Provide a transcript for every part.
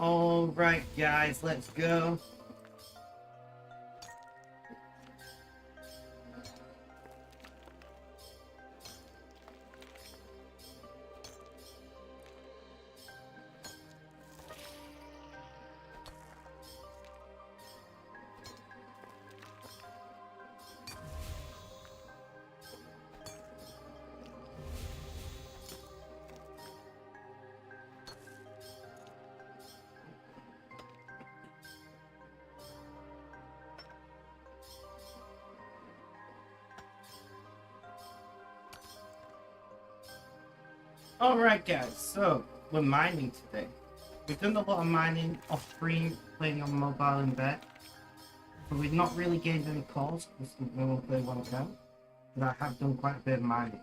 Alright guys, let's go. Alright guys, so we're mining today. We've done a lot of mining off screen, playing on mobile in bed. But we've not really gained any calls because no one play one account. But I have done quite a bit of mining.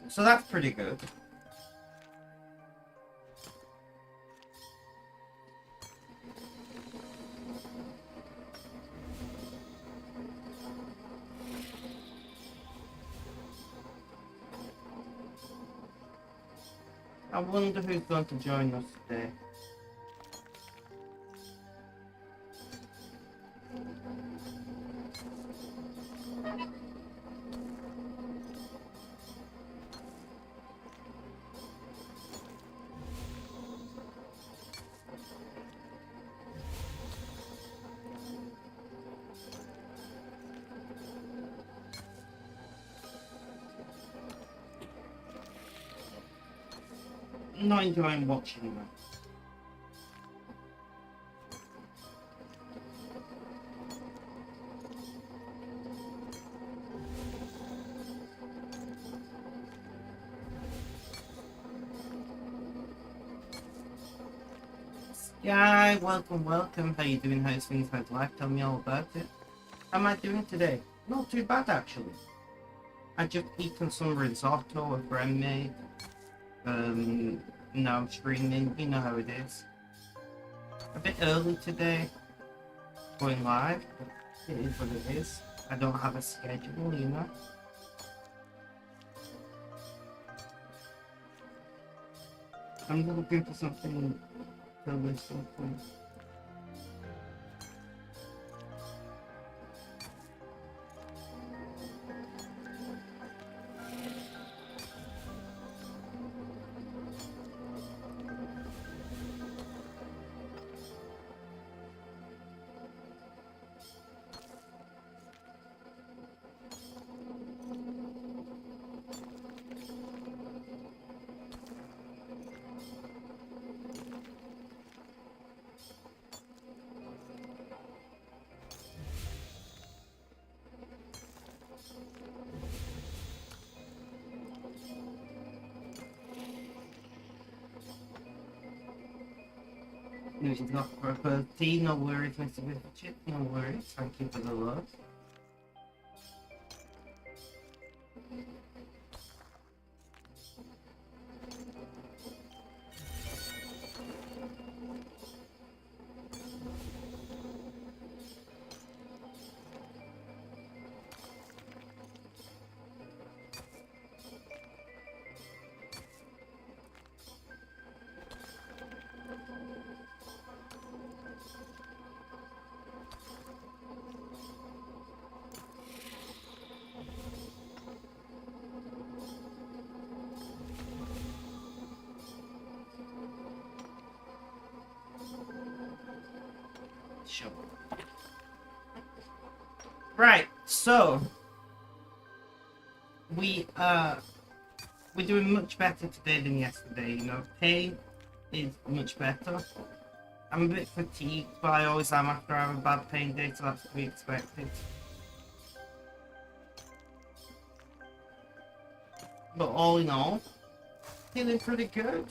So that's pretty good. I wonder who's going to join us today. I'm not enjoying watching them. Sky, welcome. How you doing? How's things? How's life? Tell me all about it. How am I doing today? Not too bad actually. I just eaten some risotto a friend made. Now I'm streaming, you know how it is. A bit early today, going live, but it is what it is. I don't have a schedule, you know. I'm looking for something to listen to. No, she's not for a tea, no worries, Mr. Richard, no worries, thank you for the love. Sure. Right, so we're doing much better today than yesterday, you know. Pay is much better. I'm a bit fatigued, but I always am after I have a bad pain day, so that's to be expected. But all in all, feeling pretty good.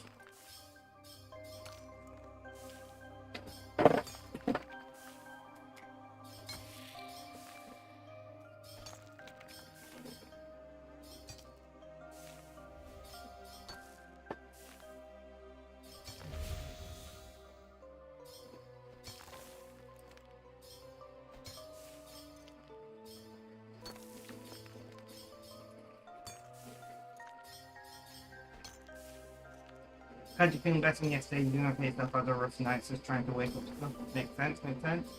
How'd you feel better than yesterday? You didn't okay yourself had a rough night, just trying to wake up stuff. Makes sense, makes sense.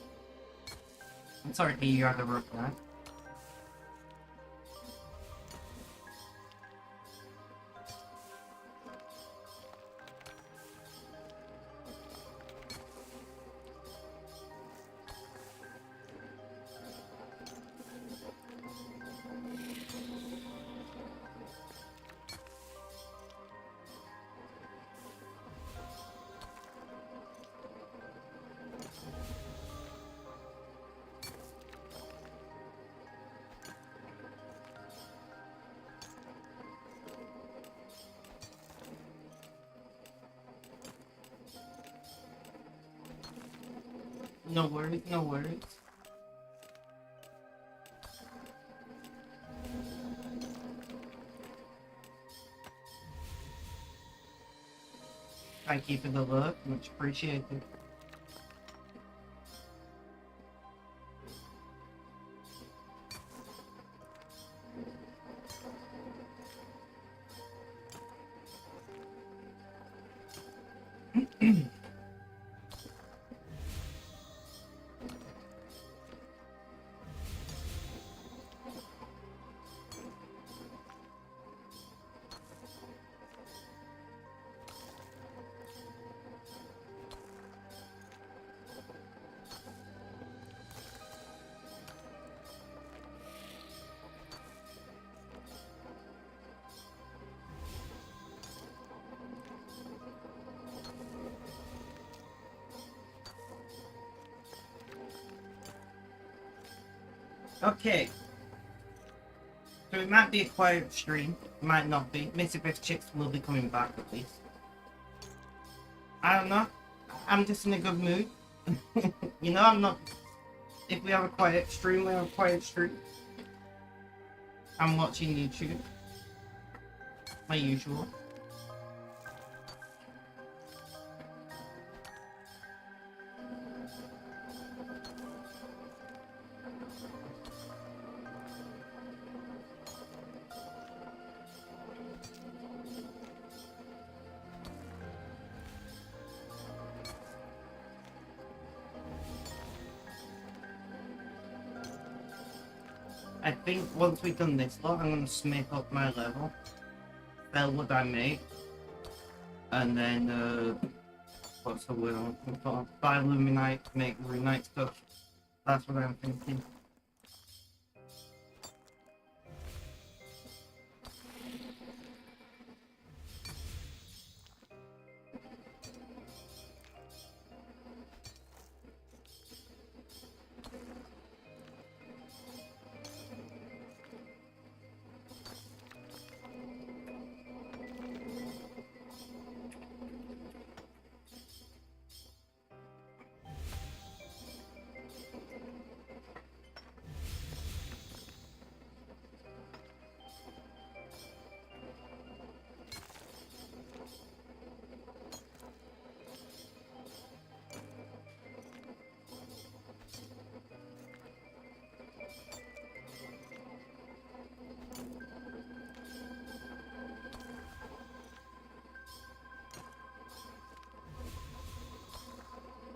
I'm sorry to hear you had a rough night. No worries, no worries. Thank you for the look, much appreciated. Okay. So it might be a quiet stream, it might not be. Missy Beth Chicks will be coming back at least. I don't know. I'm just in a good mood. You know, I'm not. If we have a quiet stream, we have a quiet stream. I'm watching YouTube. My usual. I think once we've done this lot, I'm gonna smith up my level. Sell what I make. And then, what's the word I'm looking for? Buy Luminite, make Runite stuff. That's what I'm thinking.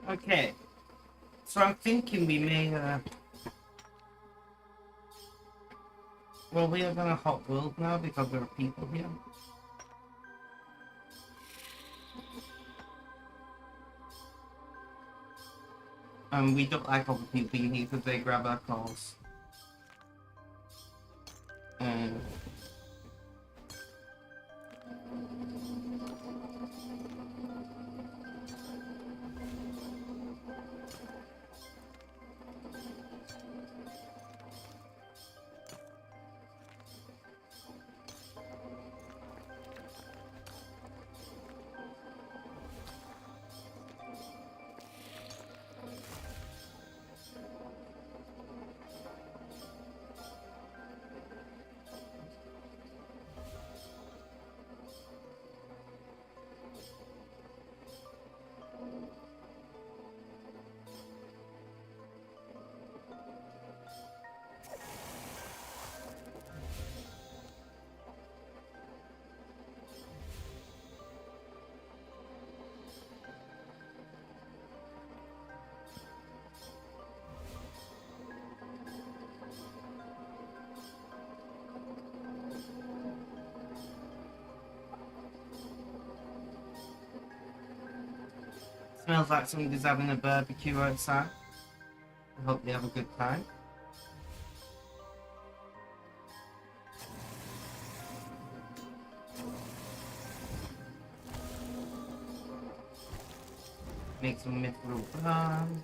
Okay. So I'm thinking we may, well, we are gonna hot world now because there are people here. And we don't like other people being here because they grab our calls. And Smells like somebody's having a barbecue outside. I hope they have a good time. Make some mithril bronze.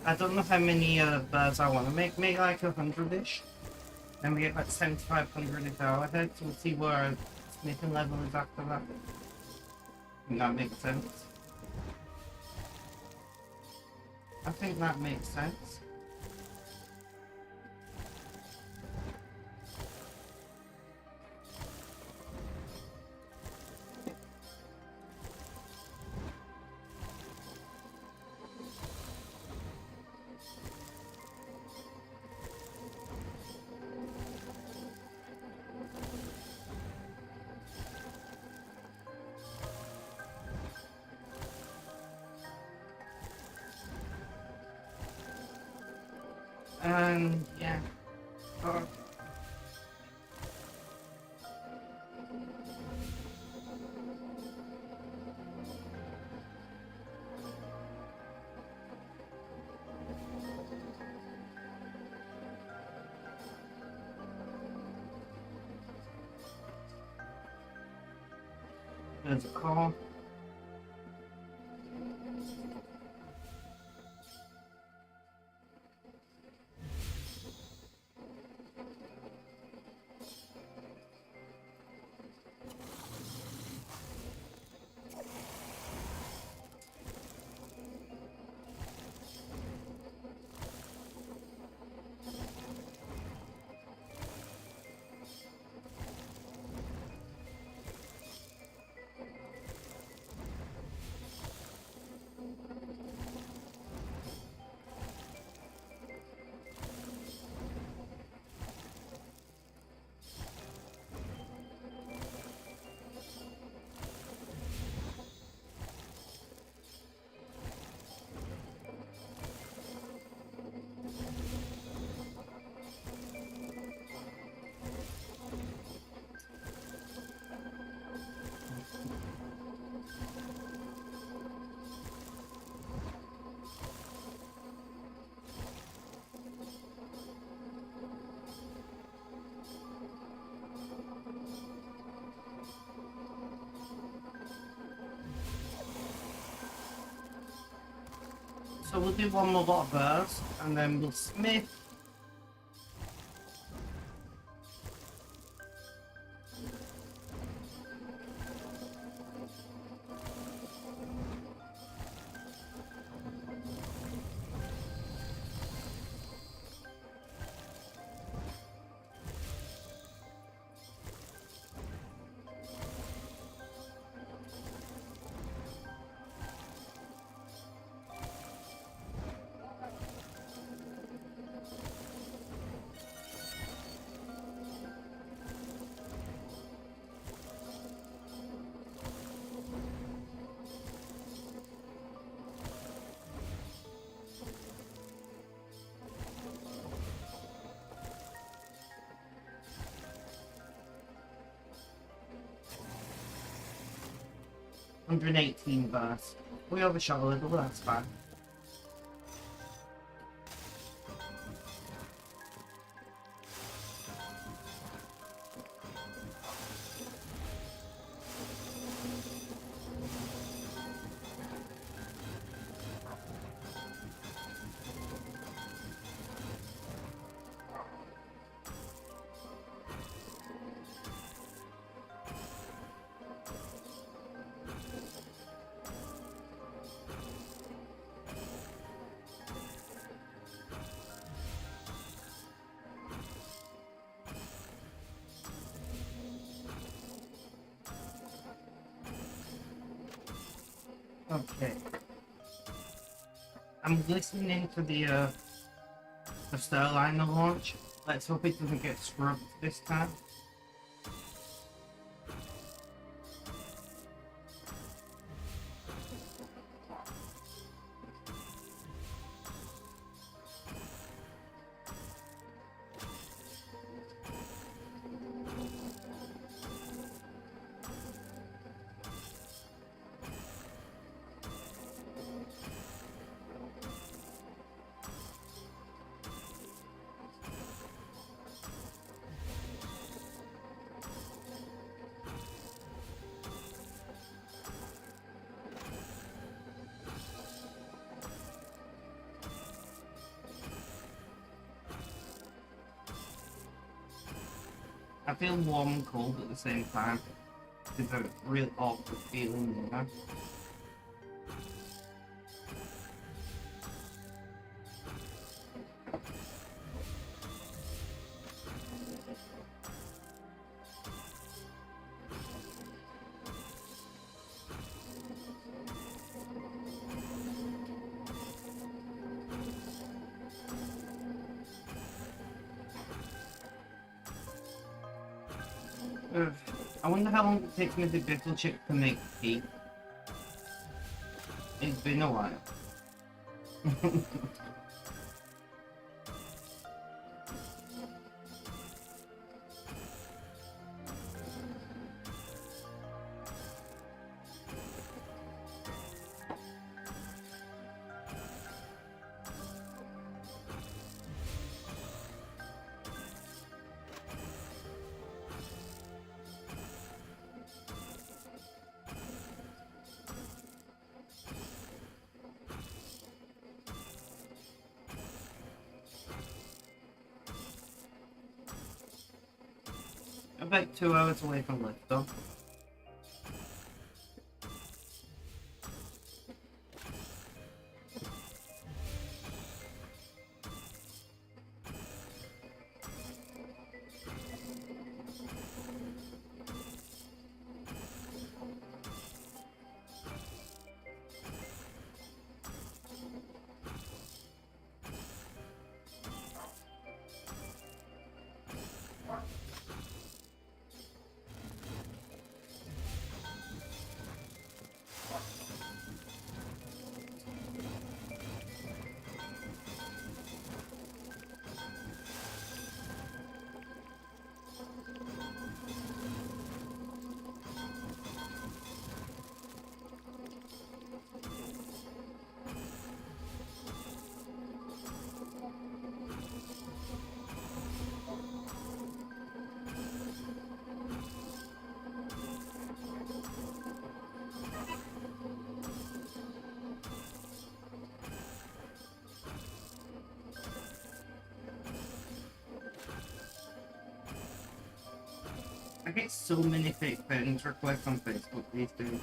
I don't know how many birds I want to make. Make like 100-ish. Then we get like 7,500 if I ahead. So we'll see where our smithing level is after that. And that makes sense. I think that makes sense. Yeah. Oh. There's a call. So we'll do one more lot of bursts, and then we'll smith. $118 bursts. We overshot a little, but that's fine. Okay. I'm listening to the Starliner launch. Let's hope it doesn't get scrubbed this time. I feel warm and cold at the same time. It's a real awkward feeling, you know? I wonder how long it takes me to Biffle Chip to make tea. It's been a while. About 2 hours away from liftoff. I get so many fake friends requests on Facebook these days.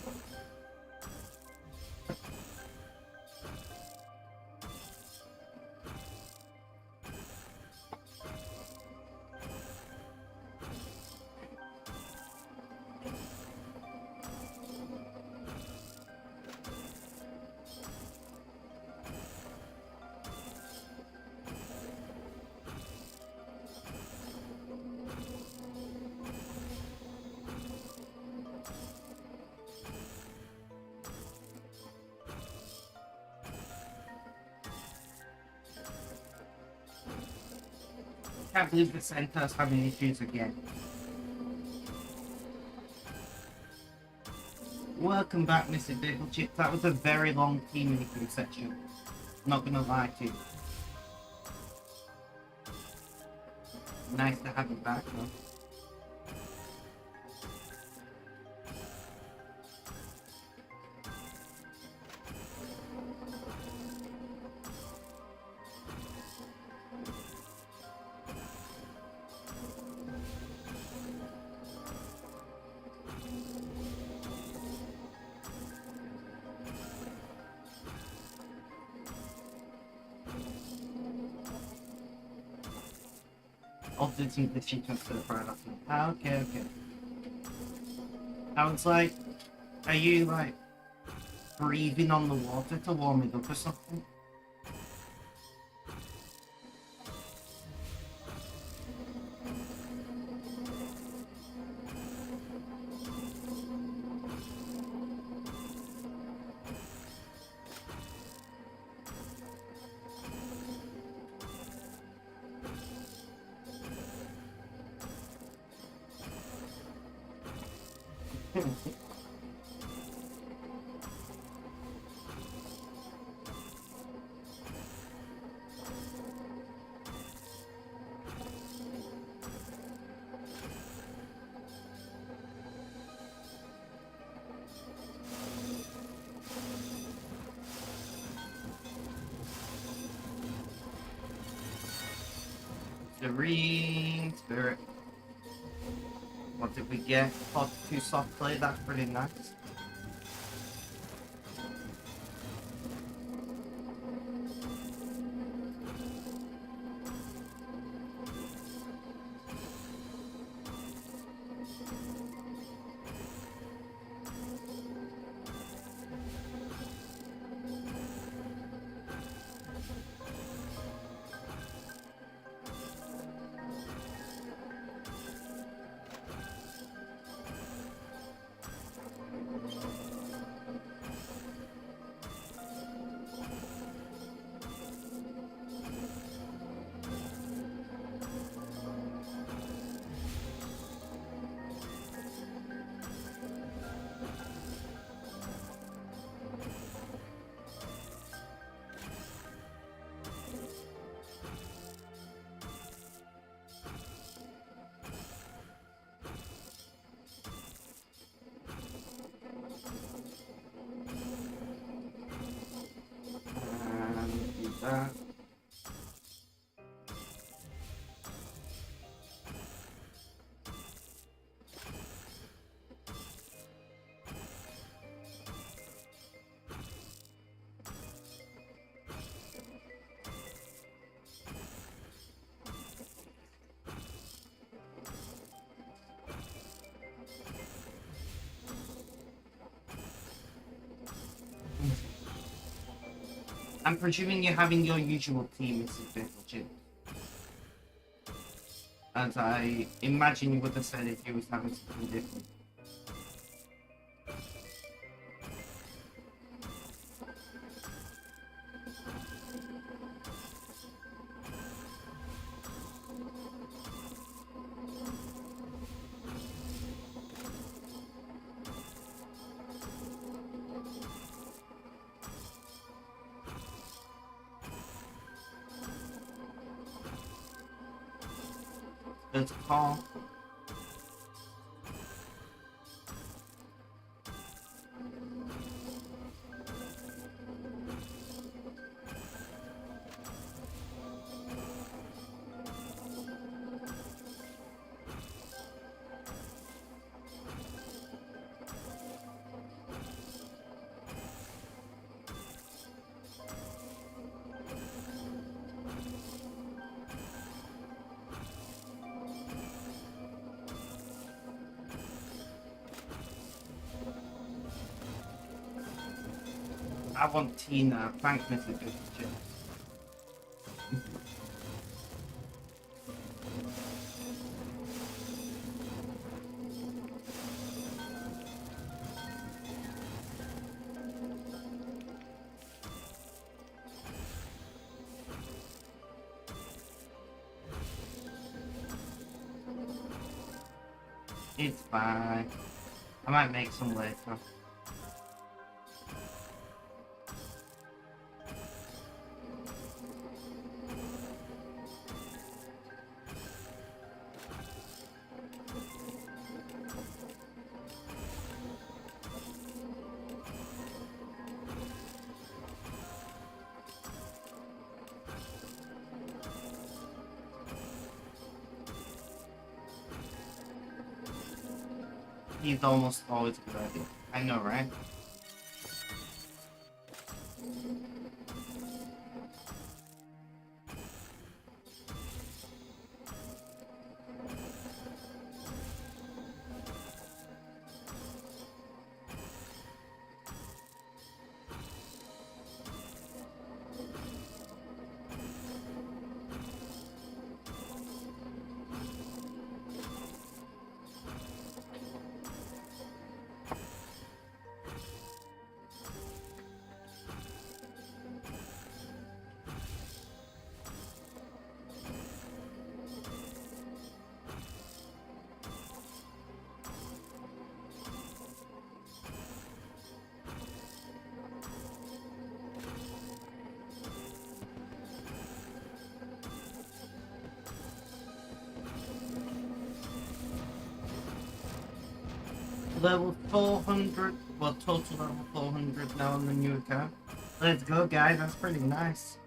Can't believe the center's having issues again. Welcome back, Mr. Biffle Chip. That was a very long tea making section. Not gonna lie to you. Nice to have you back though. Obviously the cheat transfer for us. Okay, okay. I was like, are you like breathing on the water to warm it up or something. Serene Spirit. What did we get? 42 soft play, that's pretty nice. Do that. I'm presuming you're having your usual team, Mrs. Bittleton. As I imagine you would have said if you was having something different. There's a call. I want Tina. Thanks, Mrs. Bittleton. It's fine. I might make some later. He's almost always a good idea. I know, right? Level 400, well, total level 400 now on the new account. Let's go, guys, that's pretty nice.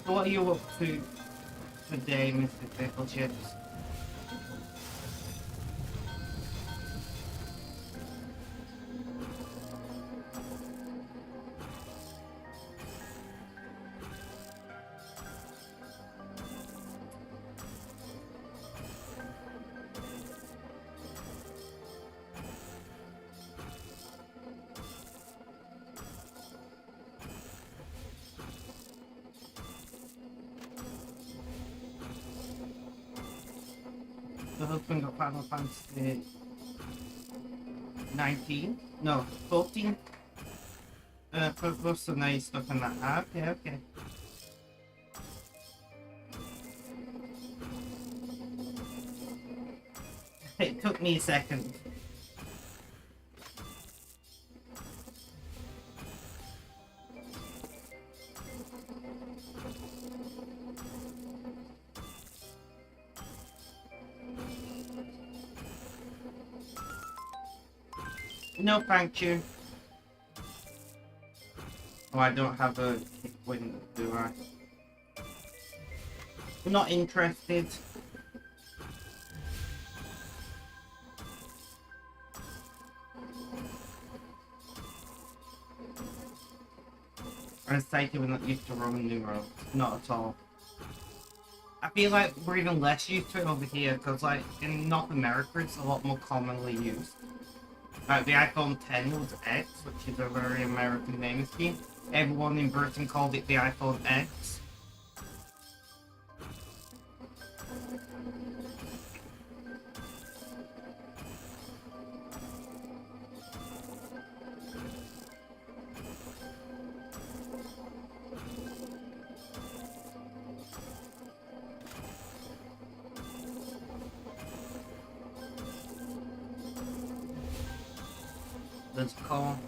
So what are you up to today, Mr. Pickle Chips? The husband of Final Fantasy 19? No, 14? Plus some nice stuff in that. Ah, okay, okay. It took me a second. No, thank you. Oh, I don't have a kick window, do I? I'm not interested. I'm excited we're not used to Roman numerals. Not at all. I feel like we're even less used to it over here, because like in North America it's a lot more commonly used. Like the iPhone 10 was X, which is a very American name scheme. Everyone in Britain called it the iPhone X. Let's call.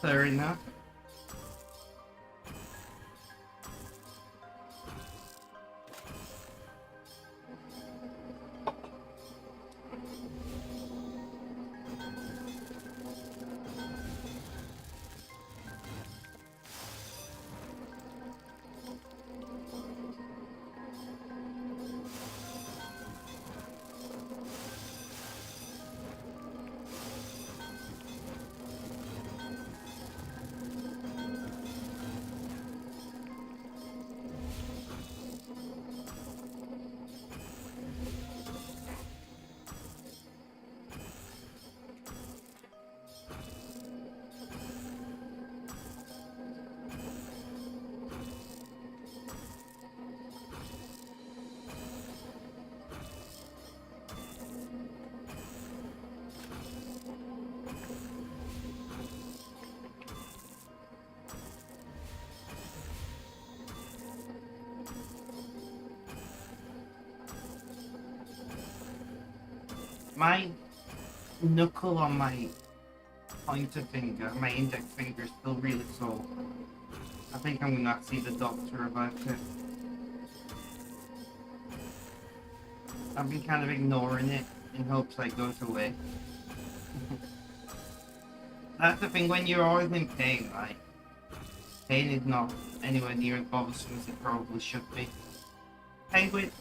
Fair enough. My knuckle on my pointer finger, my index finger is still really sore. I think I'm gonna have to see the doctor about it. I've been kind of ignoring it in hopes that it goes away. That's the thing, when you're always in pain, right? Pain is not anywhere near as bothersome as it probably should be. Penguin,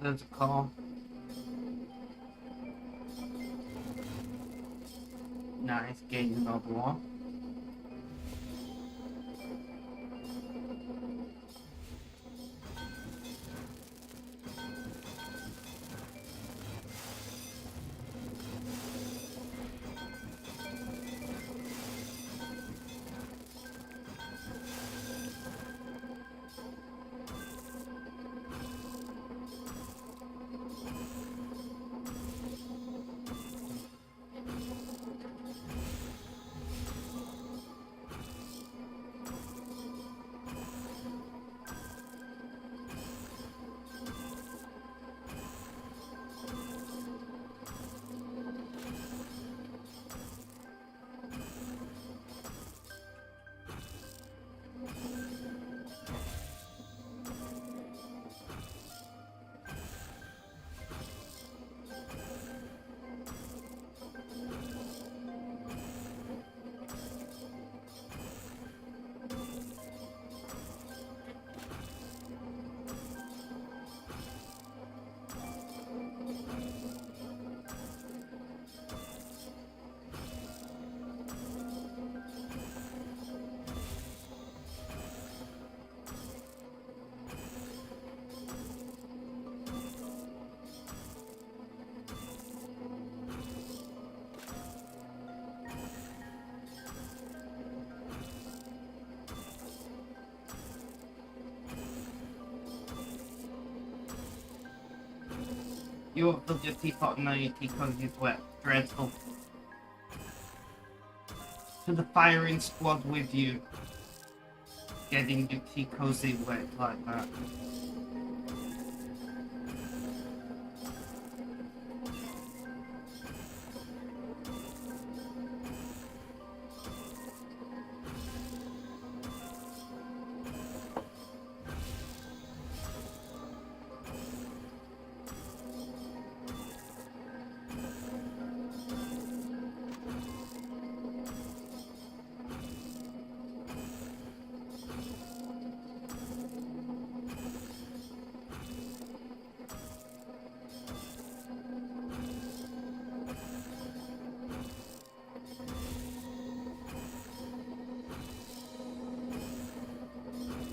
there's a call. Nice, getting another one. You have filled your teapot and now your tea cozy is wet. Dreadful. To the firing squad with you. Getting your tea cozy wet like that.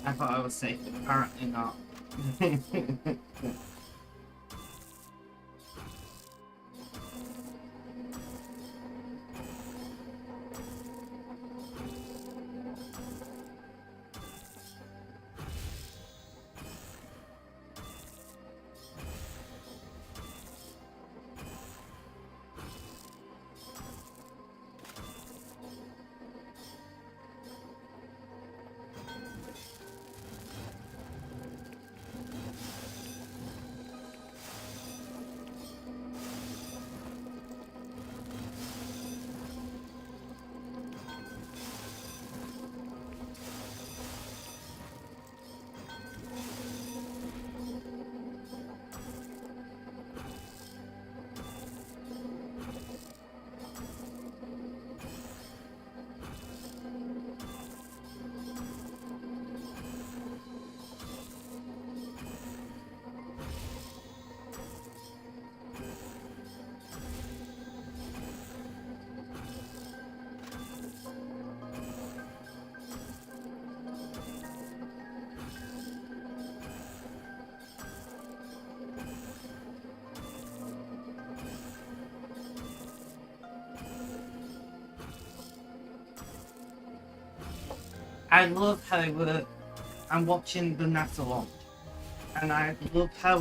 I thought I was safe, but apparently not. I love how I'm watching the NASA launch, and I love how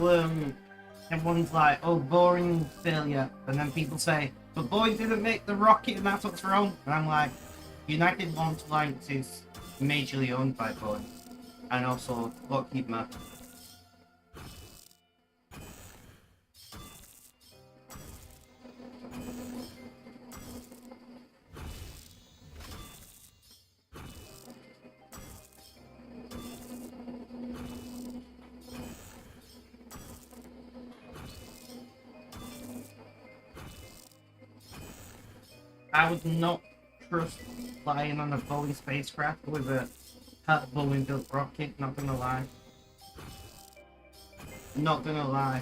everyone's like, "Oh, boring failure," and then people say, "But Boeing didn't make the rocket, and that's what's wrong." And I'm like, United Launch Alliance is majorly owned by Boeing, and also Lockheed Martin. I would not trust flying on a Boeing spacecraft with a Boeing built rocket, not gonna lie. Not gonna lie.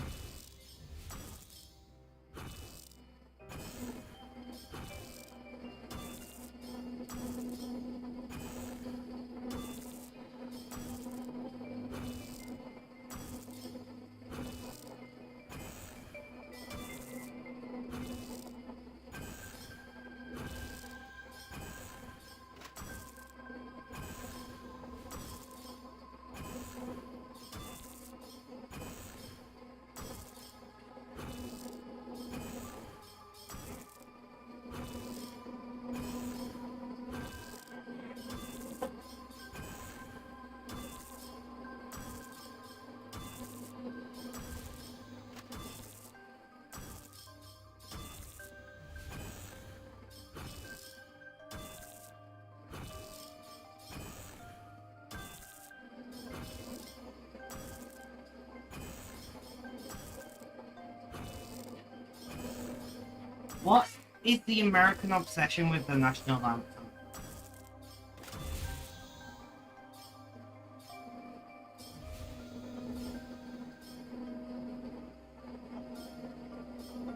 What is the American obsession with the national anthem?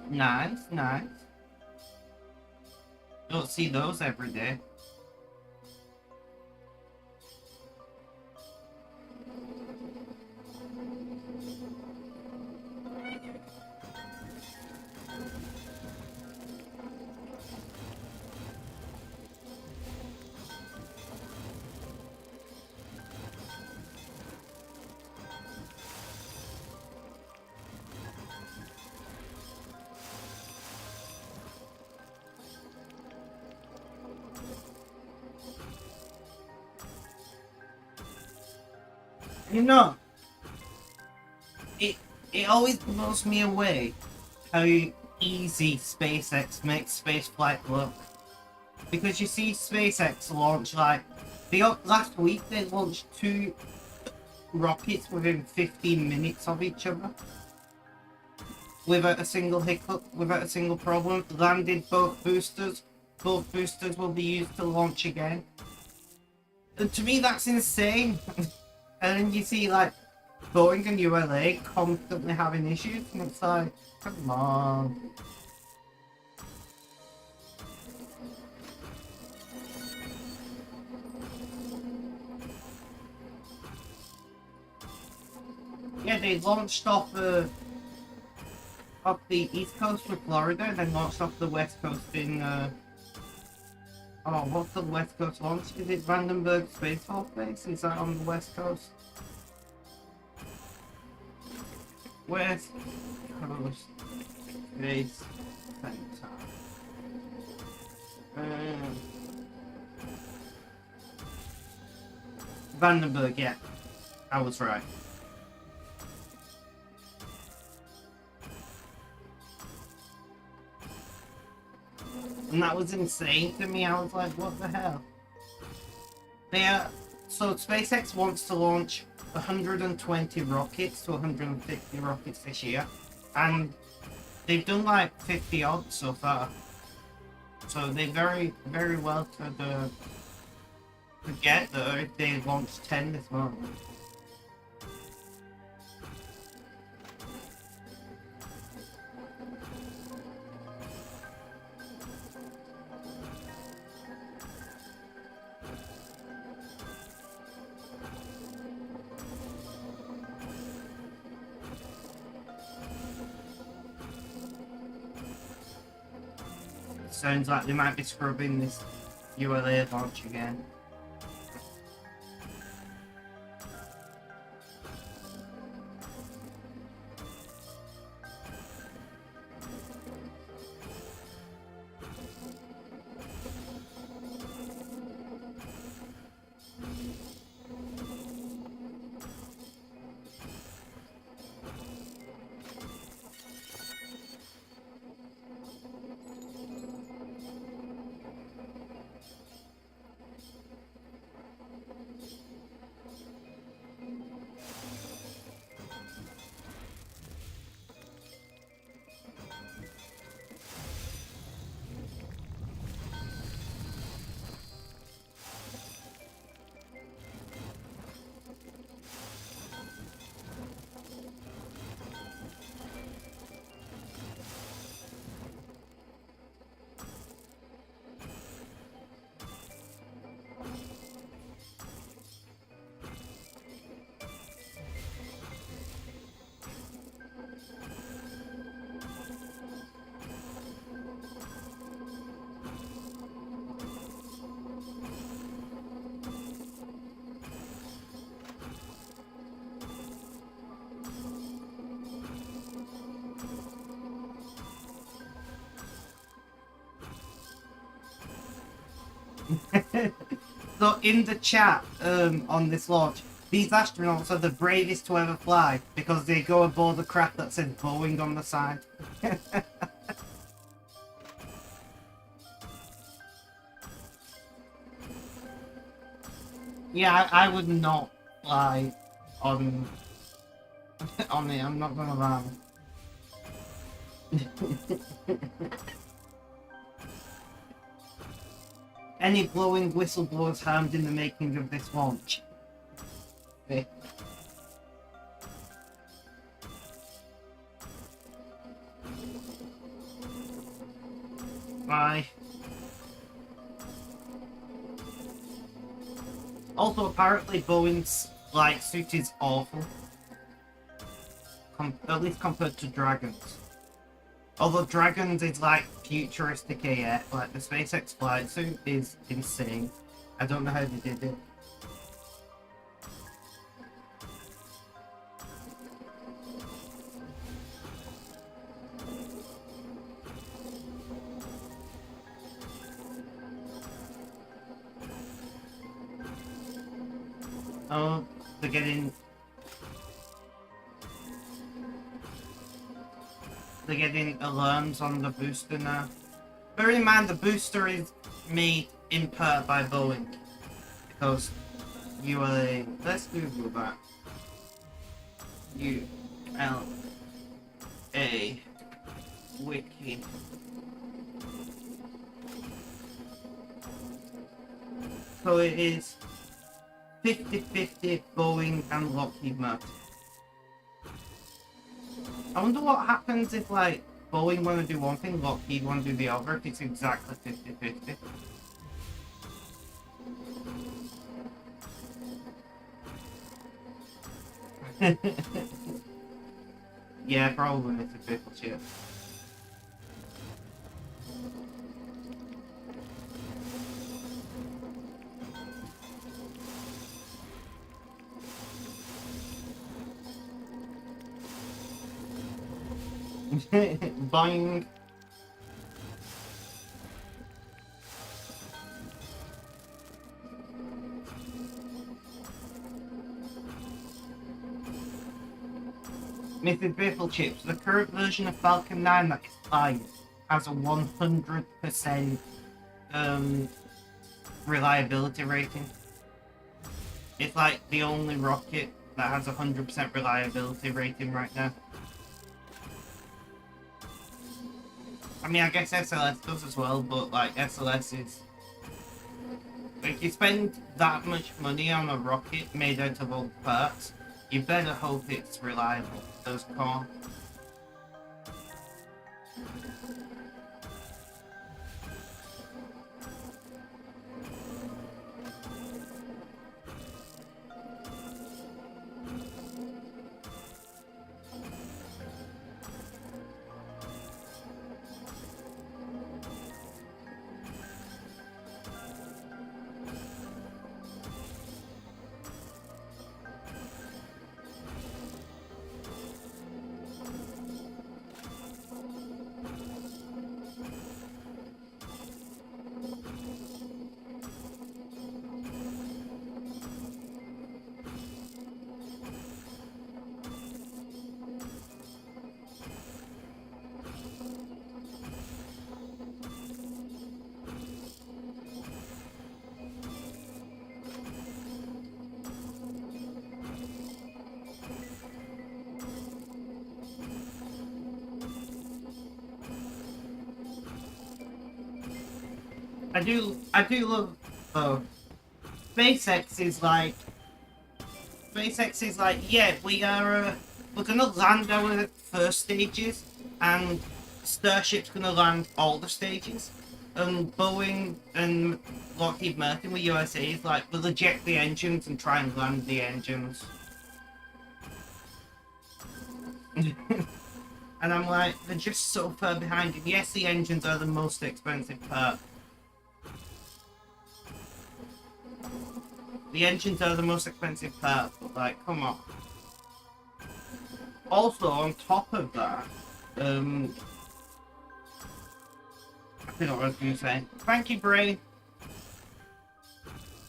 Nice, nice. Don't see those every day. You know, it it always blows me away how easy SpaceX makes spaceflight look. Because you see SpaceX launch last week they launched 2 rockets within 15 minutes of each other. Without a single hiccup, without a single problem. Landed both boosters. Both boosters will be used to launch again. And to me that's insane. And then you see like Boeing and ULA constantly having issues, and it's like, come on. Yeah, they launched off the east coast with Florida, and then launched off the west coast in oh, what's the west coast launch? Is it Vandenberg Space Force Base? Is that on the west coast? West Coast Space Center. Vandenberg, yeah. I was right. And that was insane to me. I was like, what the hell? So SpaceX wants to launch 120 rockets to 150 rockets this year. And they've done like 50 odd so far. So they very, very well could get there if they launch 10 this month. Sounds like they might be scrubbing this ULA launch again. So in the chat on this launch, these astronauts are the bravest to ever fly because they go aboard the craft that says Boeing on the side. Yeah, I would not fly on on it, I'm not gonna lie. Any blowing whistleblowers harmed in the making of this launch? Okay. Bye. Also, apparently Boeing's flight suit is awful. At least compared to Dragons. Although Dragons is like futuristic AF, like the SpaceX flight suit is insane. I don't know how they did it. Oh, they're getting alarms on the booster now. Bear in mind the booster is made in part by Boeing. Because ULA, let's Google that. ULA wiki. So it is 50-50 Boeing and Lockheed Martin. I wonder what happens if, like, Boeing want to do one thing, Lockheed want to do the other, if it's exactly 50-50. Yeah, probably it's a bit of shit. Boing. Mrs. Biffle Chips, the current version of Falcon 9 that is flying has a 100% reliability rating. It's like the only rocket that has a 100% reliability rating right now. I mean, I guess SLS does as well, but like SLS is... Like, you spend that much money on a rocket made out of old parts, you better hope it's reliable. Those can't. I do love, SpaceX is like, yeah, we're gonna land our first stages, and Starship's gonna land all the stages, and Boeing and Lockheed Martin with USA is like, we'll eject the engines and try and land the engines. And I'm like, they're just so far behind. And yes, the engines are the most expensive part. The engines are the most expensive part, but like, come on. Also, on top of that, I forgot what I was going to say. Thank you, Bray.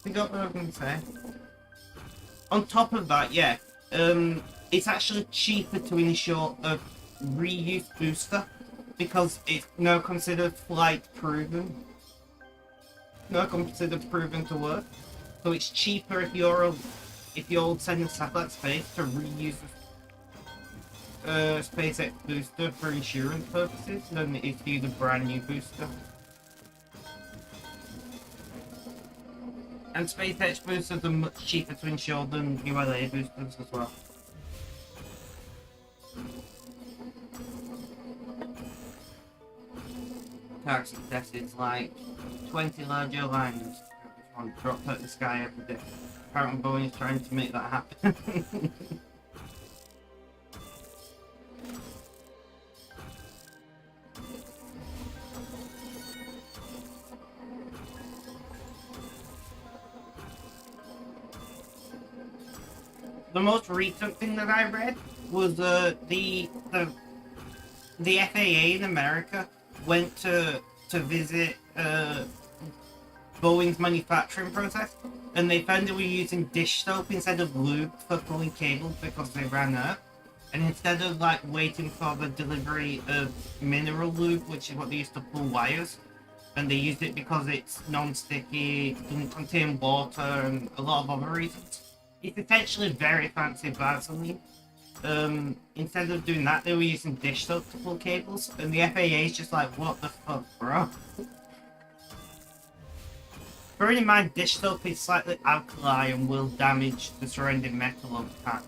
Forgot what I was going to say. On top of that, yeah, it's actually cheaper to insure a reuse booster because it's now considered flight proven. Now considered proven to work. So it's cheaper if you're sending satellite space to reuse a SpaceX booster for insurance purposes than it is to use a brand new booster. And SpaceX boosters are much cheaper to insure than ULA boosters as well. Taxi test is like 20 large airliners dropped out the sky every day. Apparently Boeing is trying to make that happen. The most recent thing that I read was the FAA in America went to visit Boeing's manufacturing process, and they found they were using dish soap instead of lube for pulling cables because they ran out. And instead of like waiting for the delivery of mineral lube, which is what they used to pull wires, and they used it because it's non-sticky, doesn't contain water, and a lot of other reasons. It's essentially very fancy Vaseline. Instead of doing that, they were using dish soap to pull cables, and the FAA is just like, what the fuck, bro? Bearing in mind, dish soap is slightly alkali and will damage the surrounding metal over time.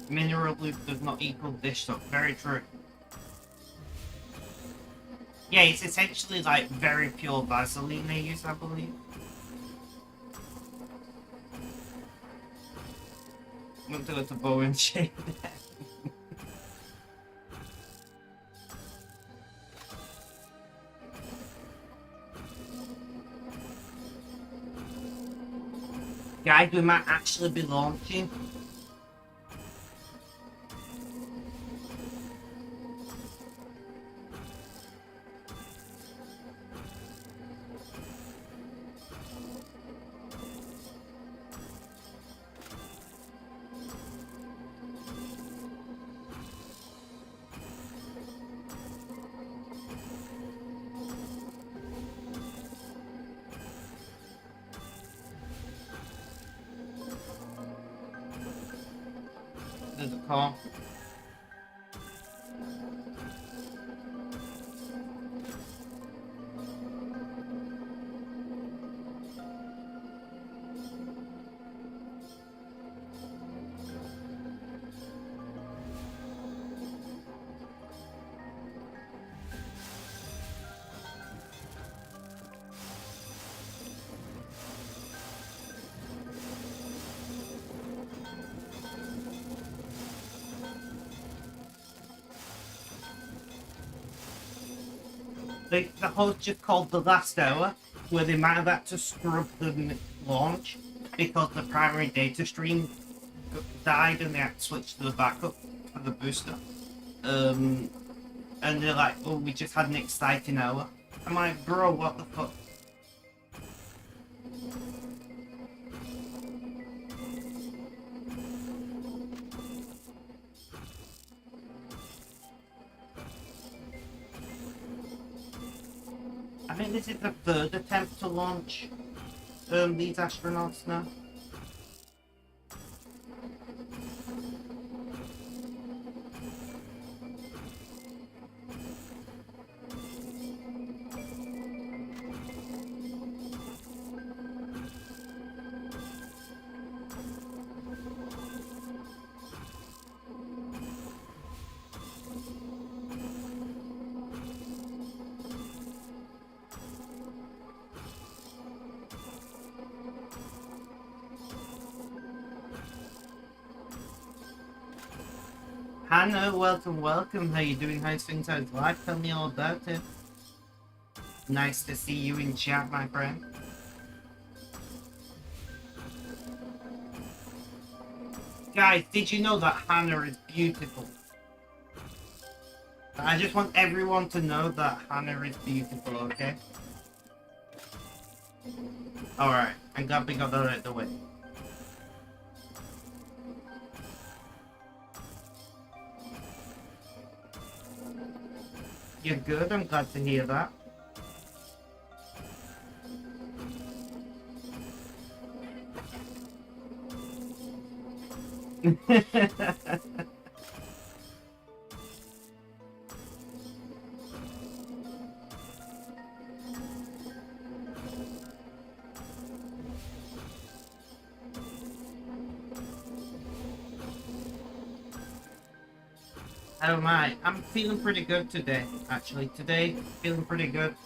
Mineral lube does not equal dish soap. Very true. Yeah, it's essentially like very pure Vaseline they use, I believe. I'm going to go to Bowen shade. Guys, we might actually be launching. There's a call. The host just called the last hour, where they might have had to scrub the launch because the primary data stream died and they had to switch to the backup for the booster. And they're like, oh, we just had an exciting hour. I'm like, bro, what the fuck? I think this is the third attempt to launch these astronauts now. Hannah, welcome. How you doing? How's things? How's life? Tell me all about it. Nice to see you in chat, my friend. Guys, did you know that Hannah is beautiful? I just want everyone to know that Hannah is beautiful, okay? Alright, I'm glad we got that out of the way. You're good, I'm glad to hear that. Oh my, I'm feeling pretty good today, actually. Today, feeling pretty good.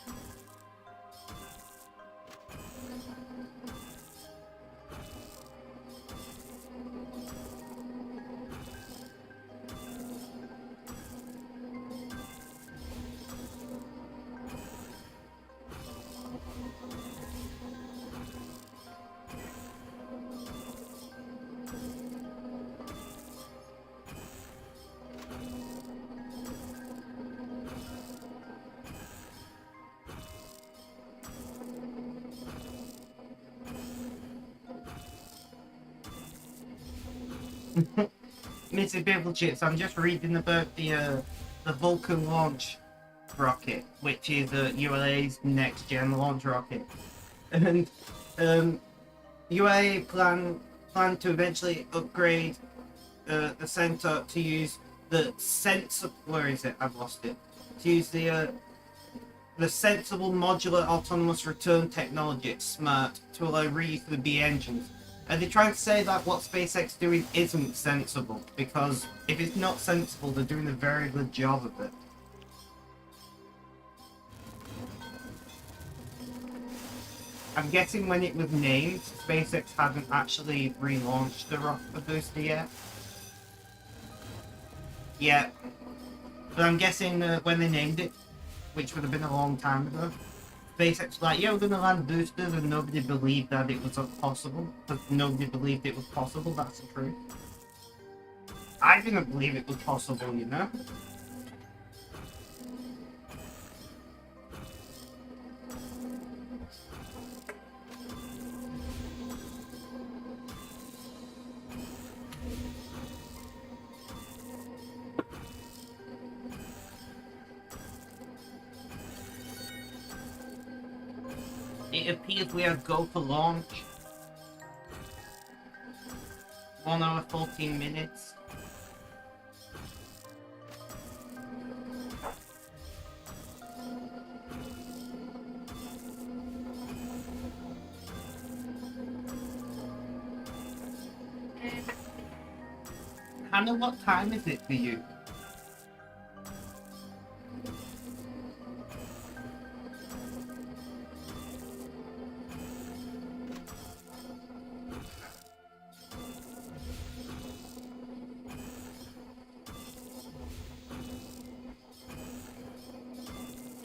Mr. Bible Chips, I'm just reading about the Vulcan launch rocket, which is ULA's next gen launch rocket. And ULA plan to eventually upgrade the center to use the where is it? I've lost it. To use the sensible modular autonomous return technology, SMART, to allow reuse of the B engines. Are they trying to say that what SpaceX doing isn't sensible? Because if it's not sensible, they're doing a very good job of it. I'm guessing when it was named, SpaceX hadn't actually relaunched the rocket booster yet. Yeah, but I'm guessing when they named it, which would have been a long time ago, SpaceX was like, yeah, we're gonna land boosters, and nobody believed that it was possible. Because nobody believed it was possible, that's the truth. I didn't believe it was possible, you know? It appears we are go for launch. 1 hour 14 minutes. Hannah, what time is it for you?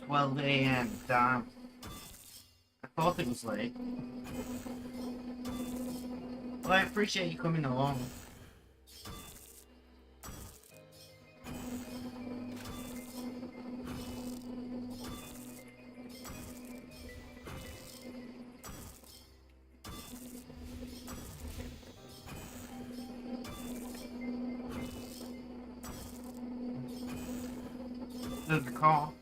Well, a.m. Damn. I thought it was late. Well, I appreciate you coming along. There's the call.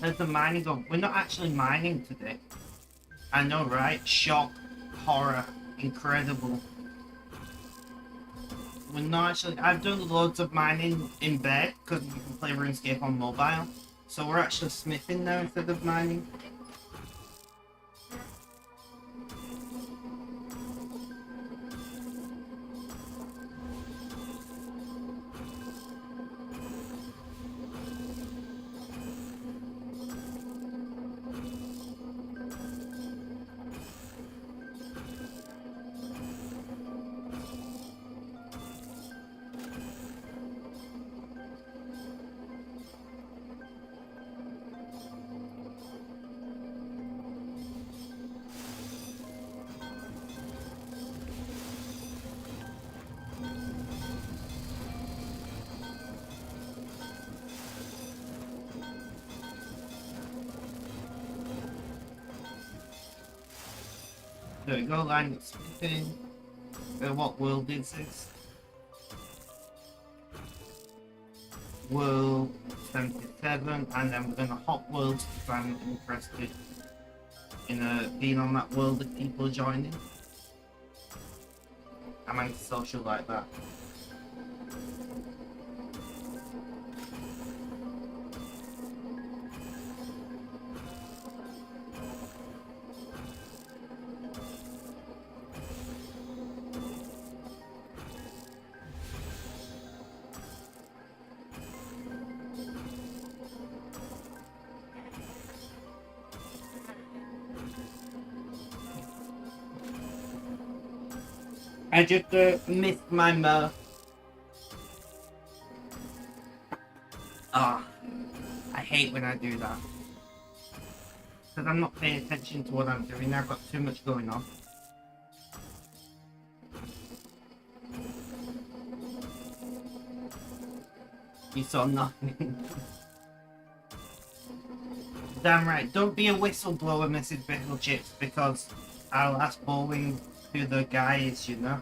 There's the mining going. We're not actually mining today. I know, right? Shock, horror, incredible. We're not actually. I've done loads of mining in bed because you can play RuneScape on mobile. So we're actually smithing now instead of mining. There we go, line of smithing. What world is this? World 77, and then we're gonna hot worlds because I'm interested in being on that world if people are joining. I'm antisocial like that. I just missed my mirth. Ah, I hate when I do that. Because I'm not paying attention to what I'm doing. I've got too much going on. You saw nothing. Damn right. Don't be a whistleblower, Mrs. Chips, because I'll ask Boeing who the guy is, you know?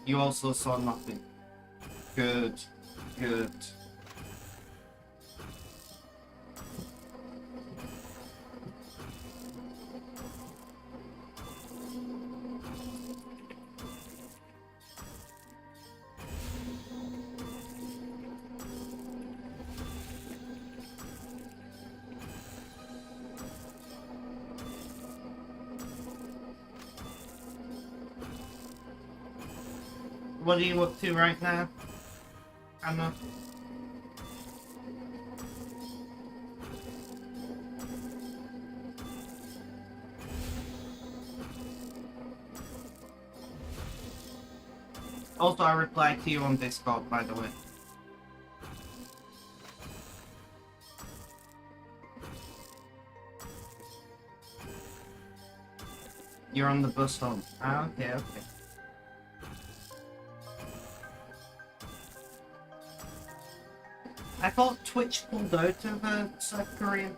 You also saw nothing. Good. Good. What are you up to right now, Anna? Also, I replied to you on Discord, by the way. You're on the bus home. Ah, okay, okay. I thought Twitch pulled out of South Korea.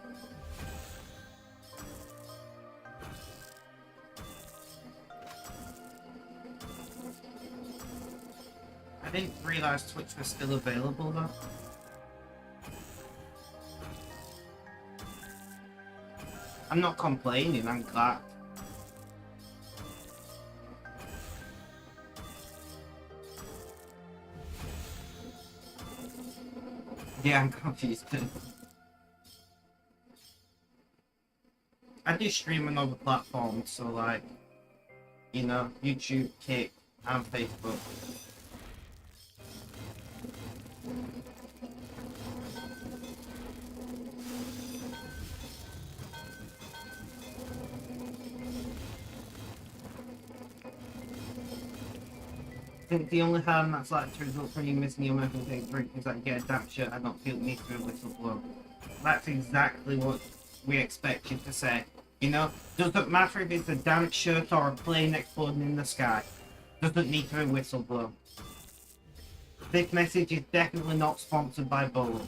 I didn't realize Twitch was still available though. I'm not complaining, I'm glad. Yeah, I'm confused too. I do stream on other platforms, so like, you know, YouTube, Kick, and Facebook. I think the only harm that's like to result from you missing your American Day drink is that you get a damp shirt. I don't feel me through a whistleblower. That's exactly what we expect you to say. You know, doesn't matter if it's a damp shirt or a plane exploding in the sky. Doesn't need to be a whistleblower. This message is definitely not sponsored by Boeing.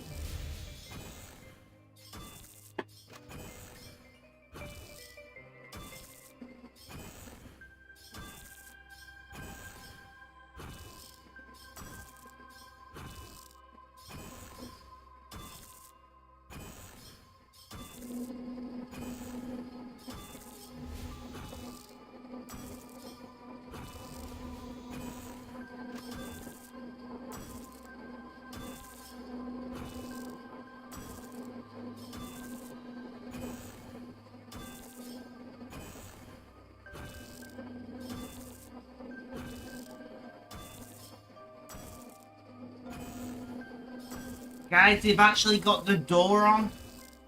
Guys, they've actually got the door on.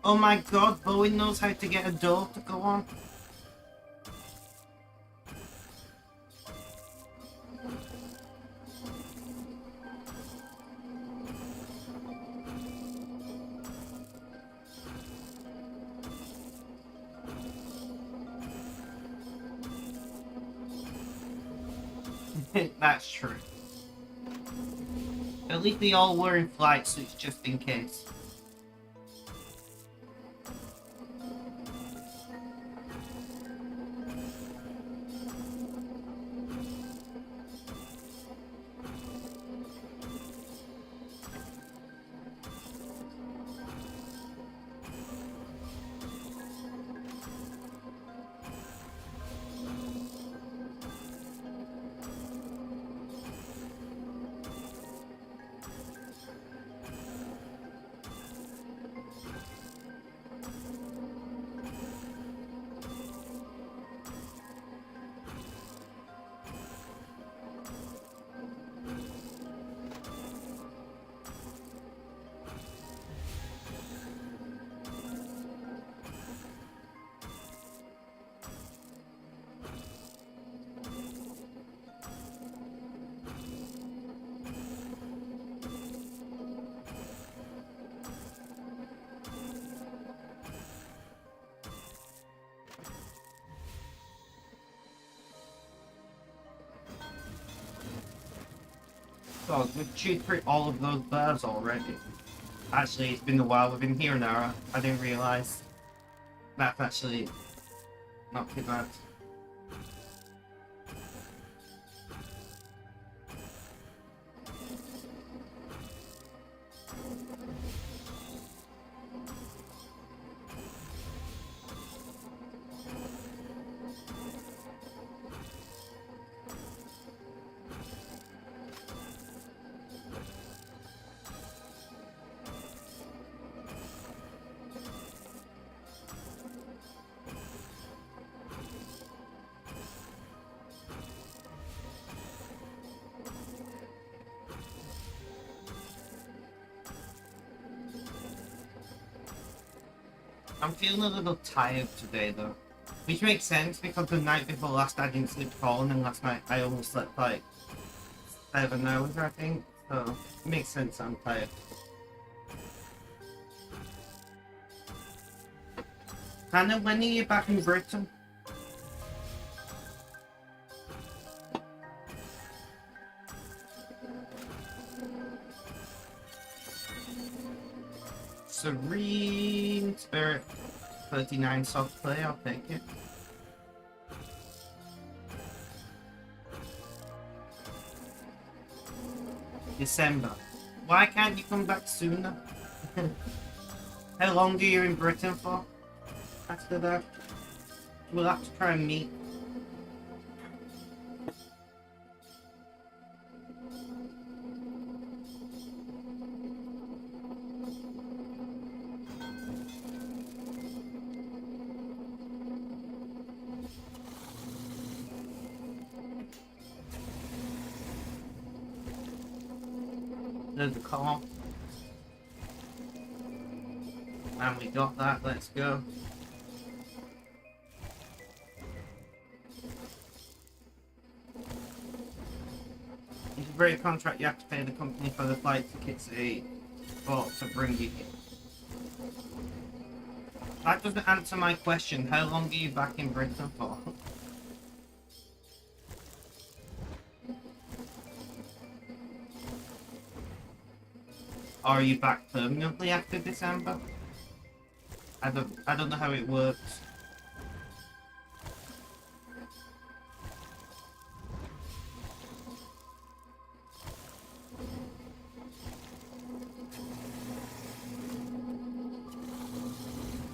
Oh my god, Boeing knows how to get a door to go on. That's true. At least they all were in flight suits just in case. God, we've chewed through all of those birds already. Actually, it's been a while we've been here now. I didn't realise. That's actually not too bad. I'm feeling a little tired today though. Which makes sense because the night before last I didn't sleep at all, and then last night I only slept like 7 hours I think. So it makes sense I'm tired. Hannah, when are you back in Britain? Serene Spirit 39 soft play, I'll take it. December. Why can't you come back sooner? How long are you in Britain for? After that? We'll have to try and meet. There's the call. And we got that, let's go. It's a great contract, you have to pay the company for the flight tickets they bought to bring you here. That doesn't answer my question, how long are you back in Britain for? Are you back permanently after December? I don't know how it works.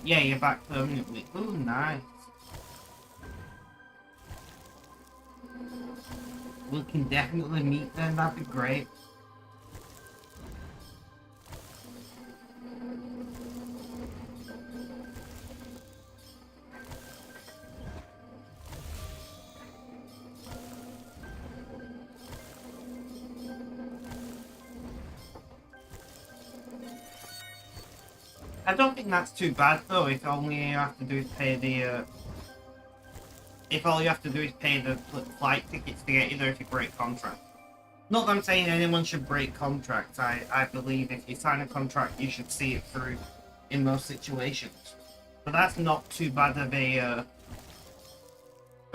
Yeah, you're back permanently. Ooh, nice. We can definitely meet then, that'd be great. I don't think that's too bad though, if only you have to do is pay the, if all you have to do is pay the flight tickets to get you there if you break contract. Not that I'm saying anyone should break contracts, I believe if you sign a contract you should see it through in most situations. But that's not too bad of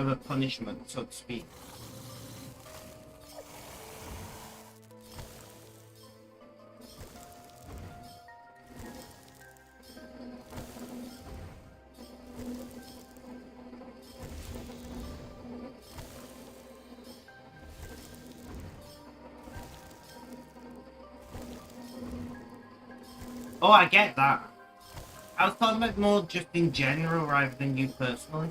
a punishment, so to speak. Oh, I get that. I was talking about more just in general rather than you personally.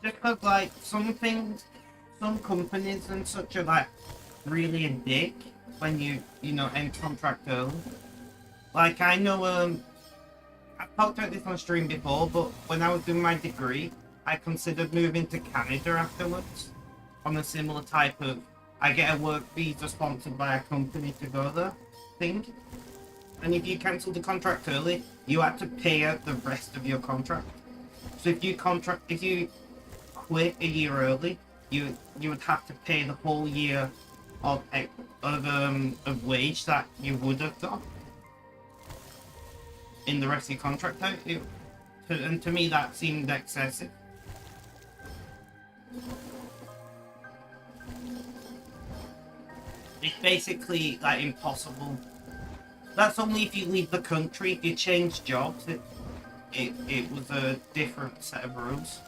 Just because, like, some things, some companies and such are, like, really a dick when you know, end contract early. Like, I know, I've talked about this on stream before, but when I was doing my degree, I considered moving to Canada afterwards on a similar type of, I get a work visa sponsored by a company to go there thing. And if you cancel the contract early, you had to pay out the rest of your contract. So if you quit a year early, you would have to pay the whole year of wage that you would have got in the rest of your contract out. And to me that seemed excessive. It's basically like impossible. That's only if you leave the country. If you change jobs, it was a different set of rules.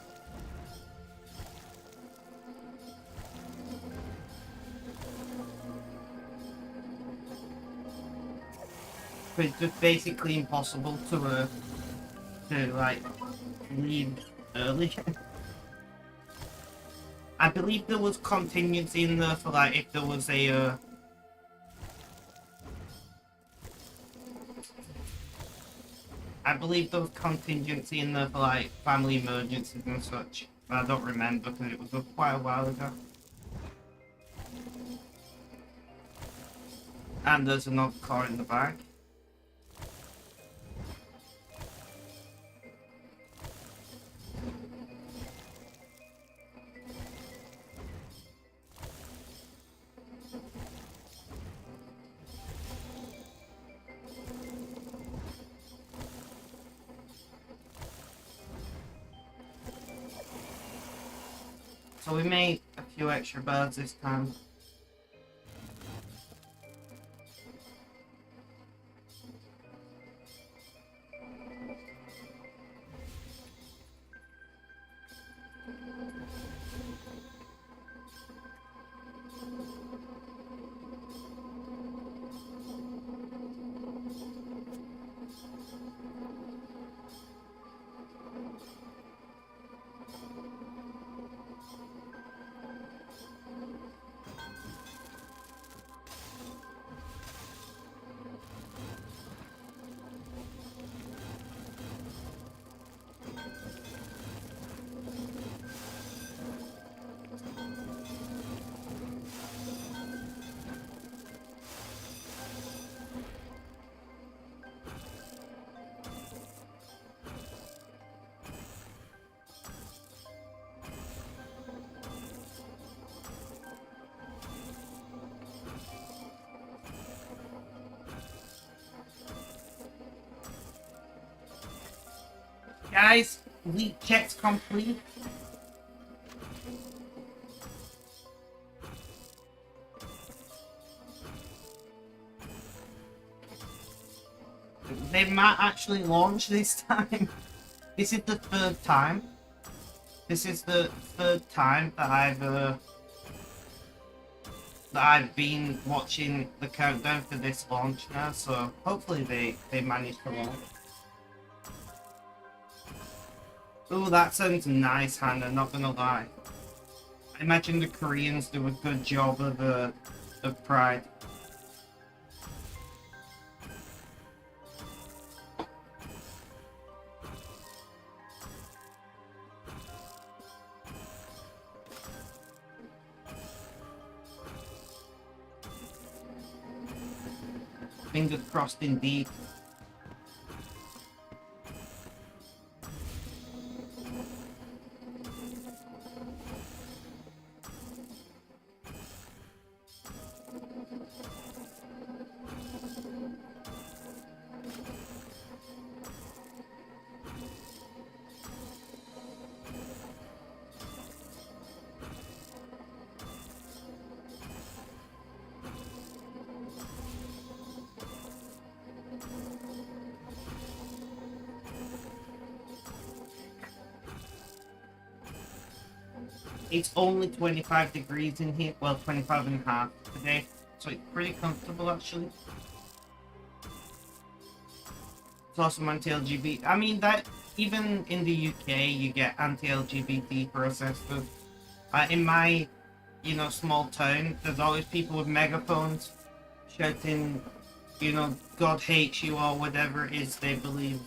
But it's just basically impossible to like leave early. I believe there was contingency in there for like if there was a I believe there was contingency in there for like family emergencies and such. But I don't remember because it was quite a while ago. And there's another car in the back. So we made a few extra birds this time. Guys, leak checks complete. They might actually launch this time. This is the third time. This is the third time that I've been watching the countdown for this launch now, so hopefully they manage to launch. Oh, that sounds nice, Hannah, not gonna lie. I imagine the Koreans do a good job of Pride. Fingers crossed indeed. It's only 25 degrees in here, well 25 and a half today, so it's pretty comfortable actually. It's awesome anti-LGBT. I mean, that even in the UK, you get anti-LGBT protesters. In my, small town, there's always people with megaphones shouting, God hates you or whatever it is they believe.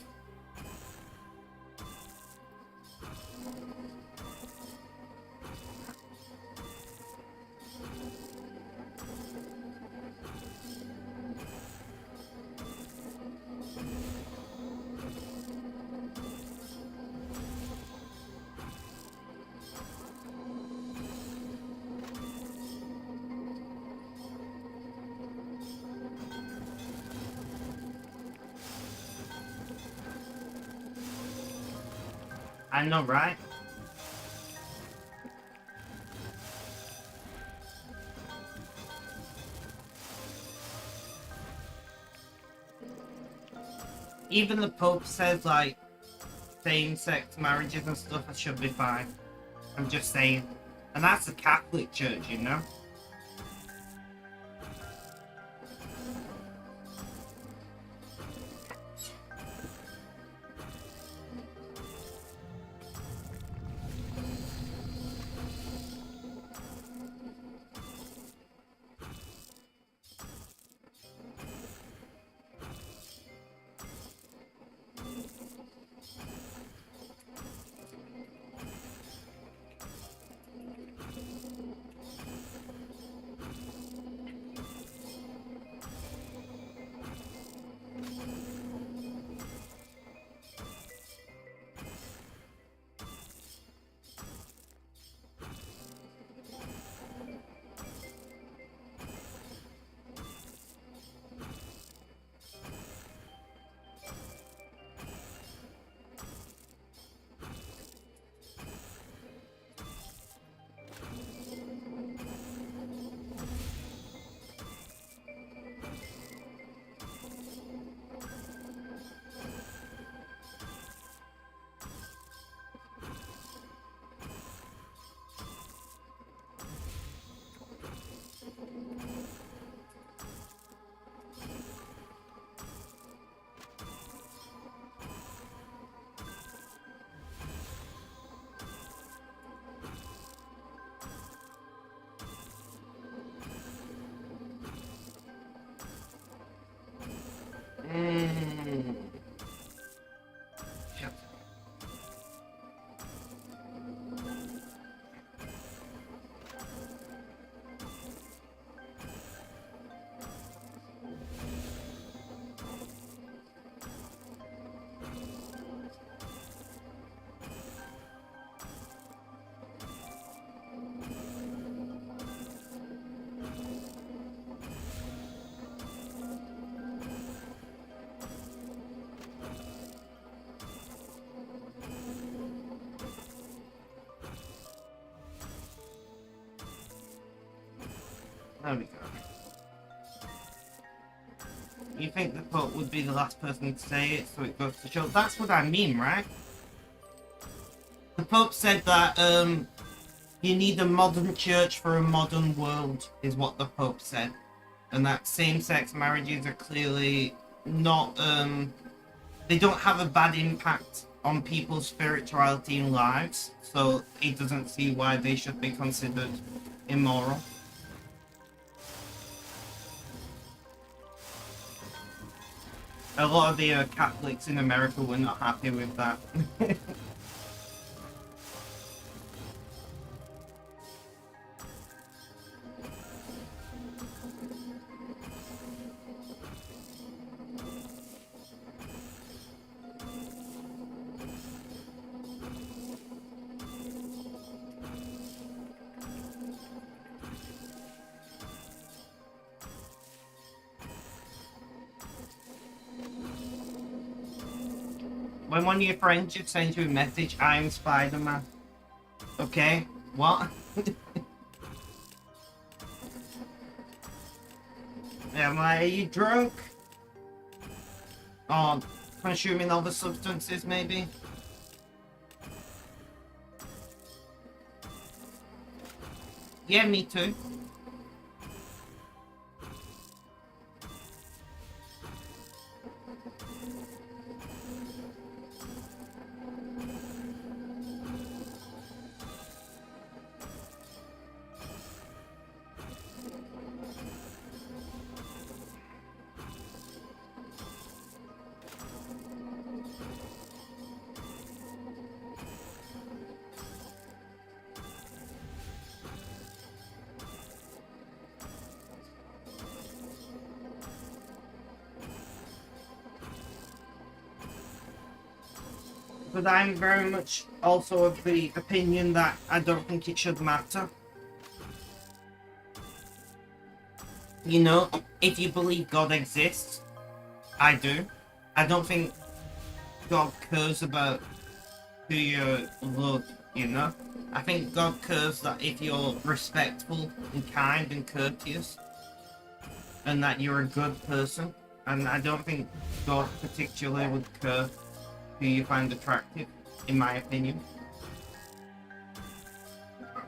I know, right? Even the Pope says, like, same-sex marriages and stuff should be fine. I'm just saying. And that's the Catholic Church, you know? Mm. Yep. There we go. You think the Pope would be the last person to say it, so it goes to show. That's what I mean, right? The Pope said that you need a modern church for a modern world, is what the Pope said. And that same-sex marriages are clearly not, they don't have a bad impact on people's spirituality and lives, so he doesn't see why they should be considered immoral. A lot of the Catholics in America were not happy with that. When one of your friends just sends you a message, I'm Spider-Man. Okay? What? Am I, are you drunk? Or consuming other substances, maybe? Yeah, me too. But I'm very much also of the opinion that I don't think it should matter. You know, if you believe God exists, I do. I don't think God cares about who you love, you know? I think God cares that if you're respectful and kind and courteous, and that you're a good person. And I don't think God particularly would care who you find attractive, in my opinion.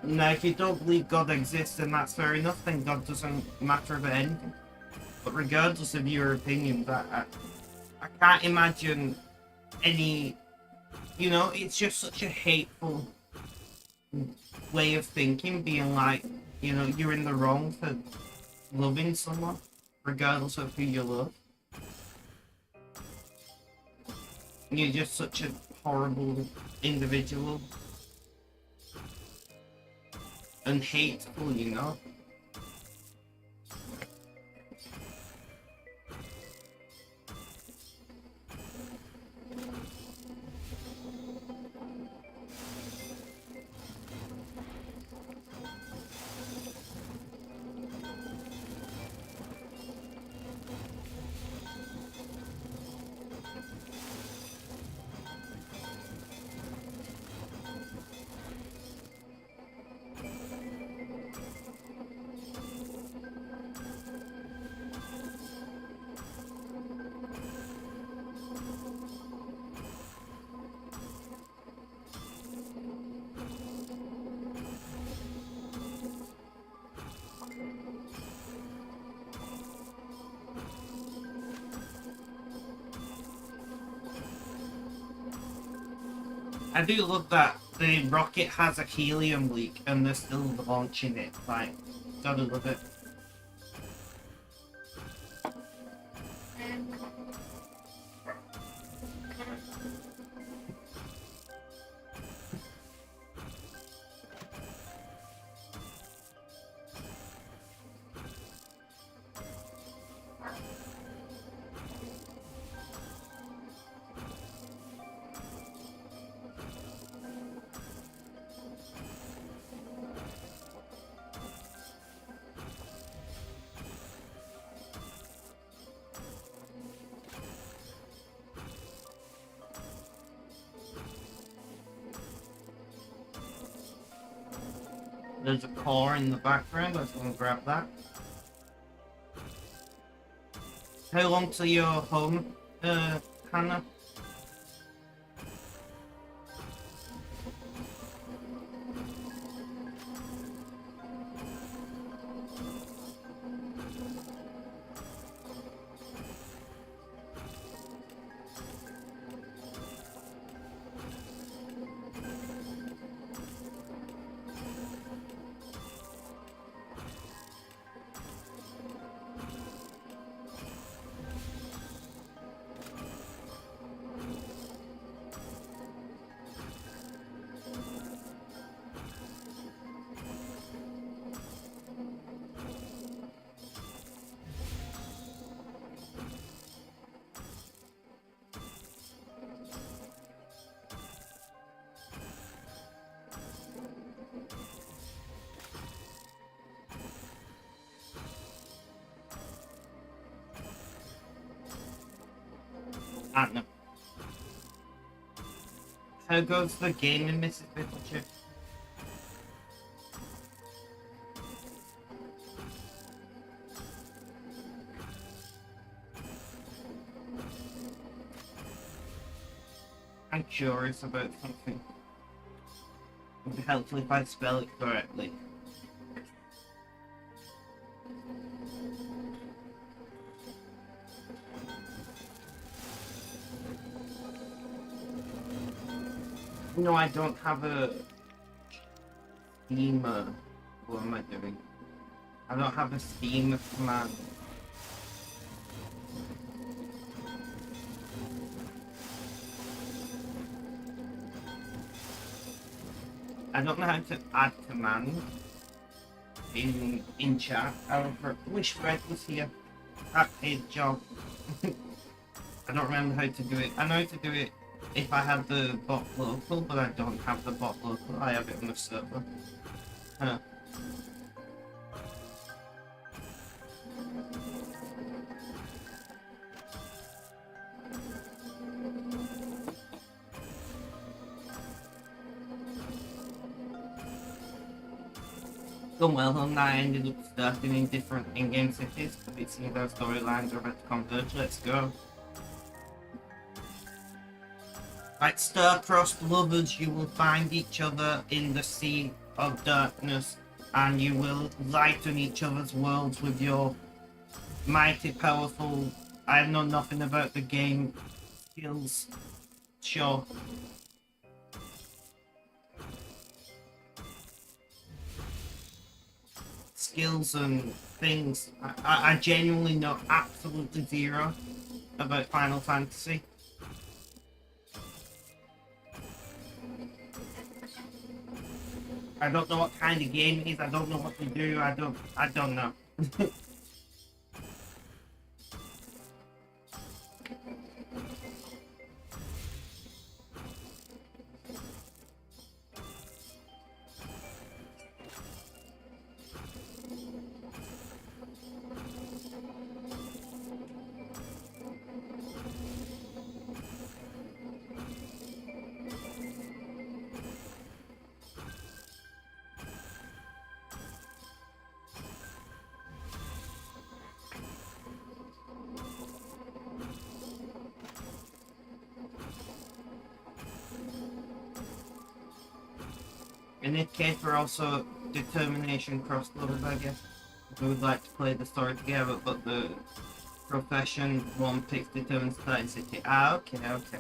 Now, if you don't believe God exists, then that's fair enough, then God doesn't matter about anything. But regardless of your opinion, I can't imagine any, you know, it's just such a hateful way of thinking, being like, you know, you're in the wrong for loving someone, regardless of who you love. You're just such a horrible individual. And hateful, you know? I do love that the rocket has a helium leak and they're still launching it. Like, gotta love it. There's a car in the background, let's go and grab that. How long till you're home, Hannah? I don't know. How goes the game in Mrs. Bittlechip? I'm curious about something. It would be helpful if I spell it correctly. No, I don't have a Steam. What am I doing? I don't have a Steam command. I don't know how to add command in chat. I wish Fred was here. That's his job. I don't remember how to do it. I know how to do it if I had the bot local, but I don't have the bot local. I have it on the server. Huh. Done well on that. I ended up starting in different in-game cities, but it seems our storylines are about to converge. Let's go. Like star-crossed lovers, you will find each other in the sea of darkness, and you will lighten each other's worlds with your mighty, powerful, I know nothing about the game, skills. Sure. Skills and things. I genuinely know absolutely zero about Final Fantasy. I don't know what kind of game it is. I don't know what to do. I don't know. In this case, we're also determination cross lovers, I guess. We would like to play the story together, but the profession one picks determined starting city. Ah, okay, okay.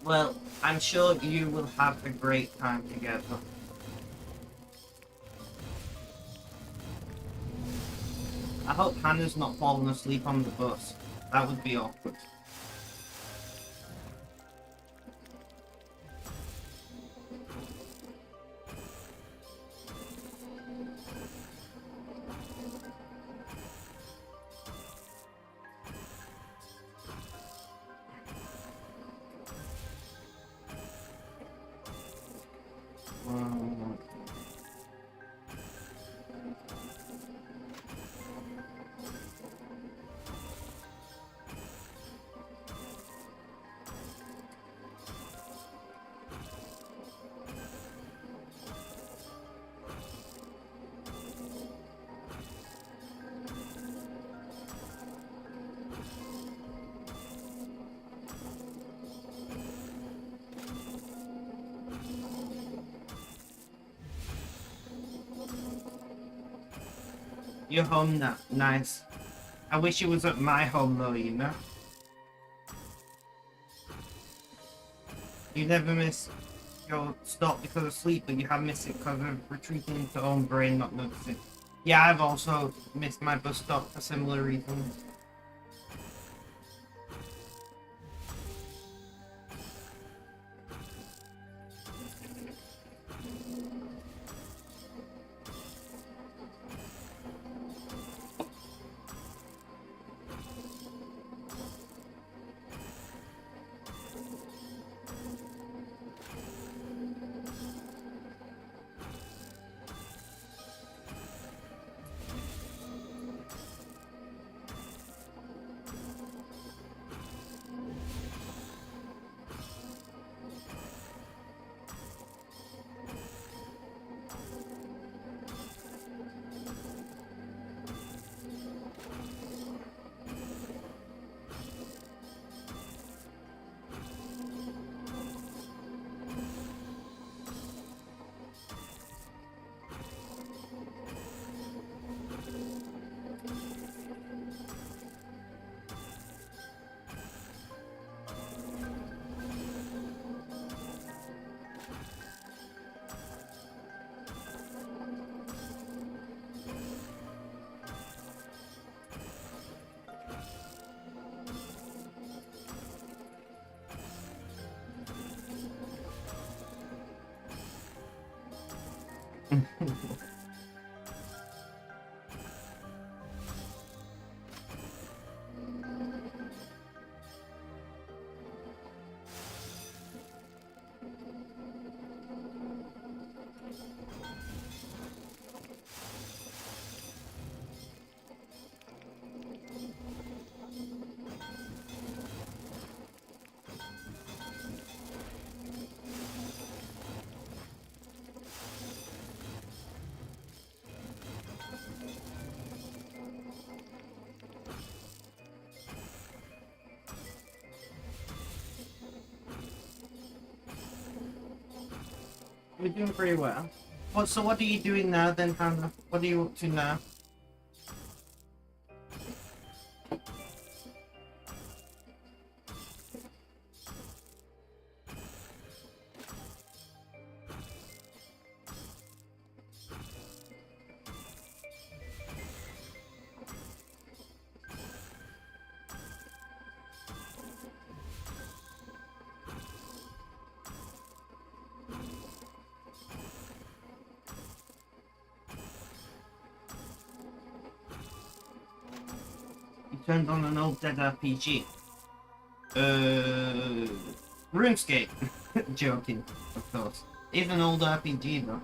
Well, I'm sure you will have a great time together. I hope Hannah's not falling asleep on the bus. That would be awkward. Your home now. Nice. I wish it was at my home though, you know? You never miss your stop because of sleep, but you have missed it because of retreating into own brain, not noticing. Yeah, I've also missed my bus stop for similar reasons. We're doing pretty well. So what are you doing now then, Hannah? What are you up to now? You turned on an old dead RPG. RuneScape. Joking, of course. It's an old RPG though.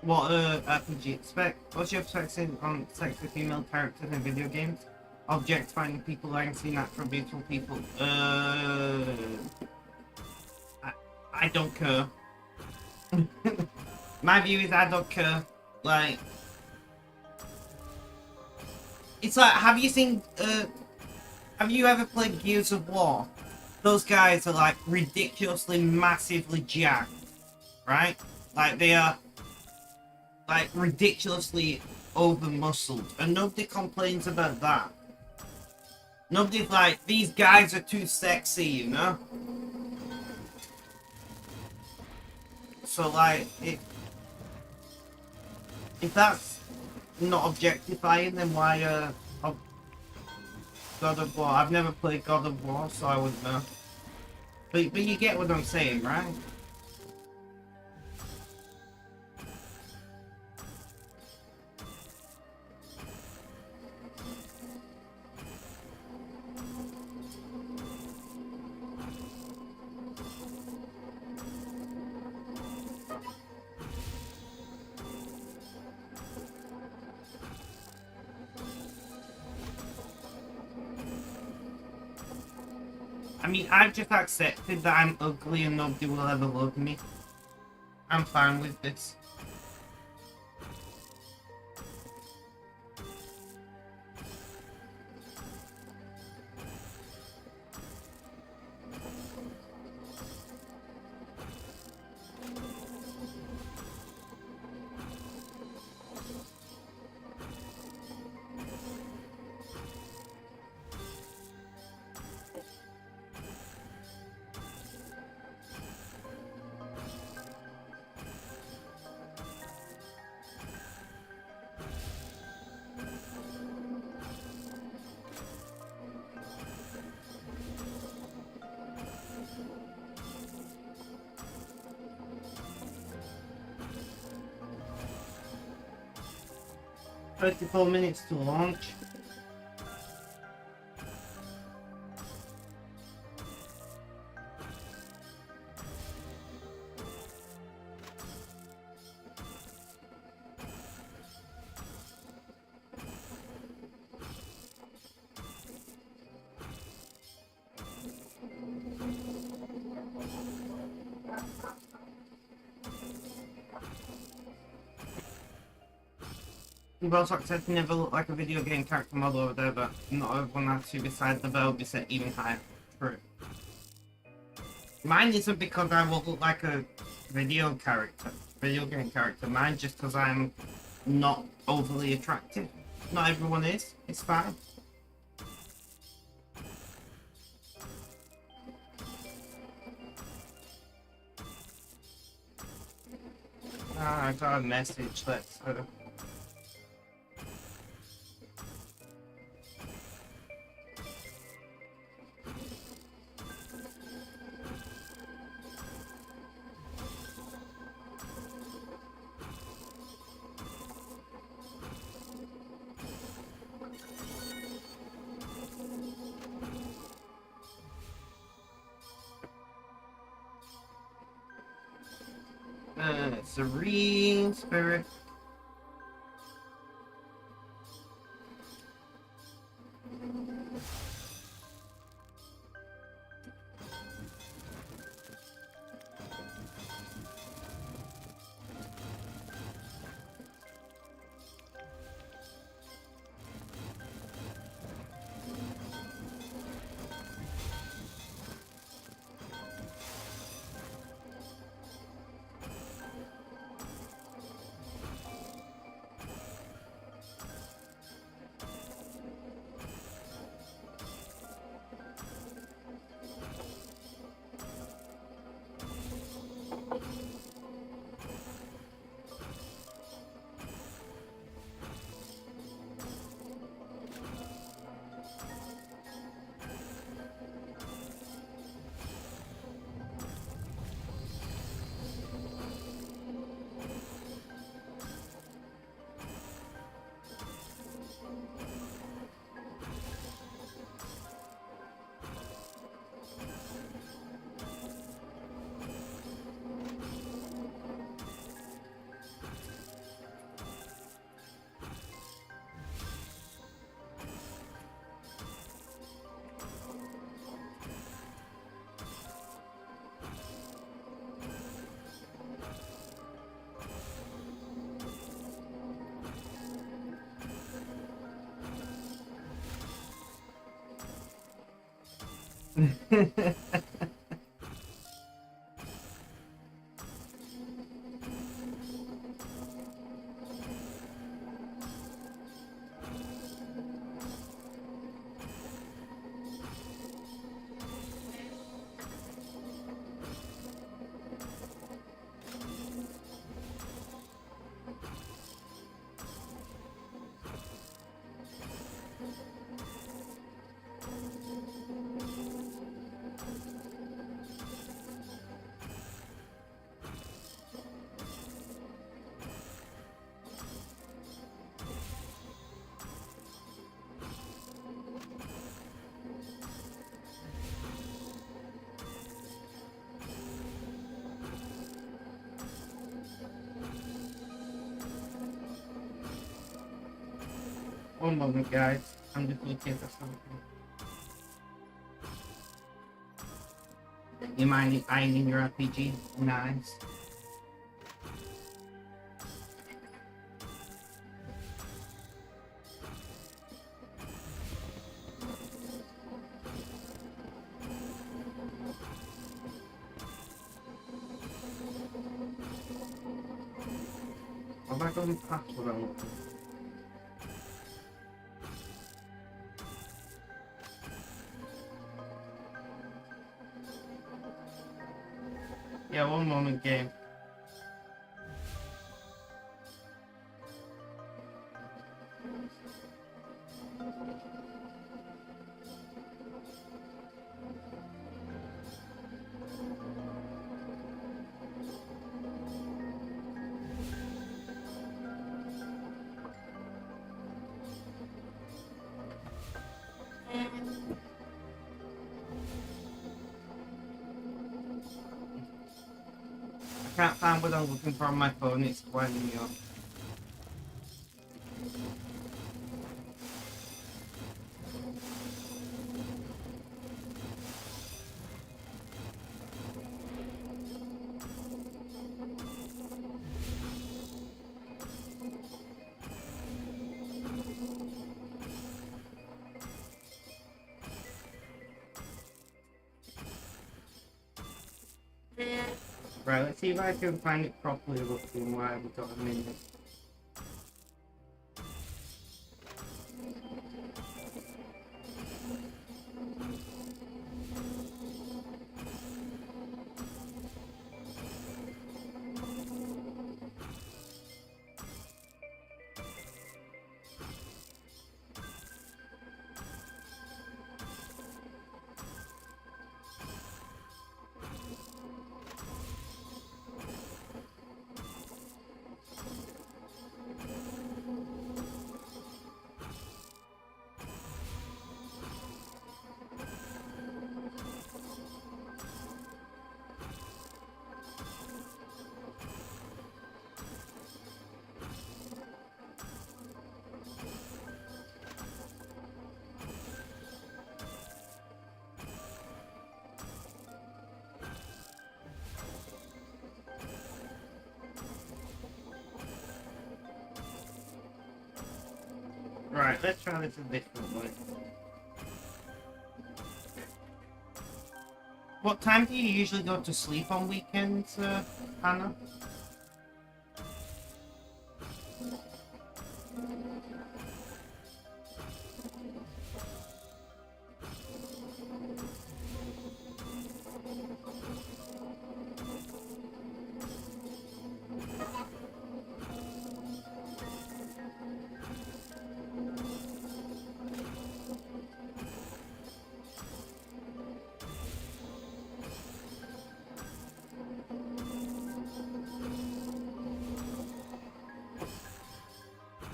What RPG? Spec, what's your perspective on sex with female characters in video games? Objectifying people like see natural beautiful people. I don't care. My view is I don't care. Like, it's like, have you ever played Gears of War? Those guys are like ridiculously massively jacked, right? Like they are like ridiculously over muscled, and nobody complains about that. Nobody's like, these guys are too sexy, you know? So like, if that's not objectifying, then why God of War? I've never played God of War, so I wouldn't know. But you get what I'm saying, right? I mean, I've just accepted that I'm ugly and nobody will ever love me. I'm fine with this. "34 minutes to launch." Bellsock said never looked like a video game character model over there, but not everyone has to. Besides, the bell be set even higher. True. Mine isn't because I will look like a video game character. Mine just because I'm not overly attractive. Not everyone is. It's fine. Ah, I got a message. Let's. Serene spirit. One moment, guys. I'm just looking for something. You mind ironing your RPG? Nice. Have I gone past what I'm looking for? Yeah, one moment, game. I can't find what I'm looking for on my phone, it's winding me up. Right, let's see if I can find it properly looking why we got a minute. Right, let's try this a different way. What time do you usually go to sleep on weekends, Hannah?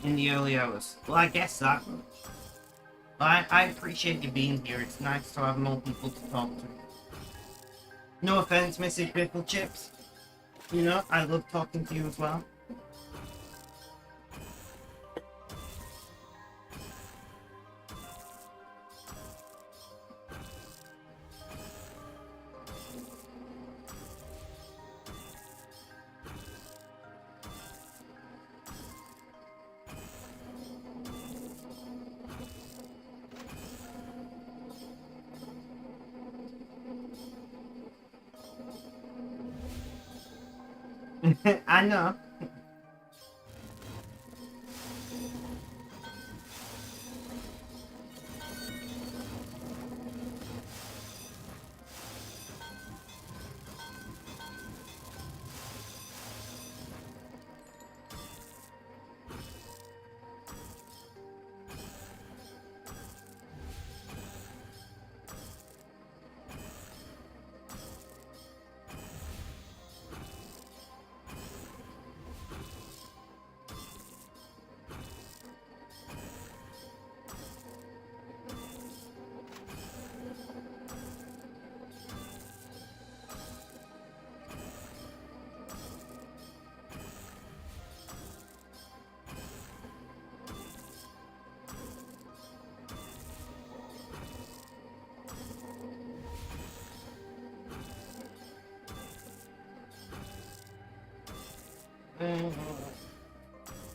In the early hours. Well, I guess that much. I appreciate you being here. It's nice to have more people to talk to. No offense, Mrs. Pickle Chips. You know, I love talking to you as well. I know.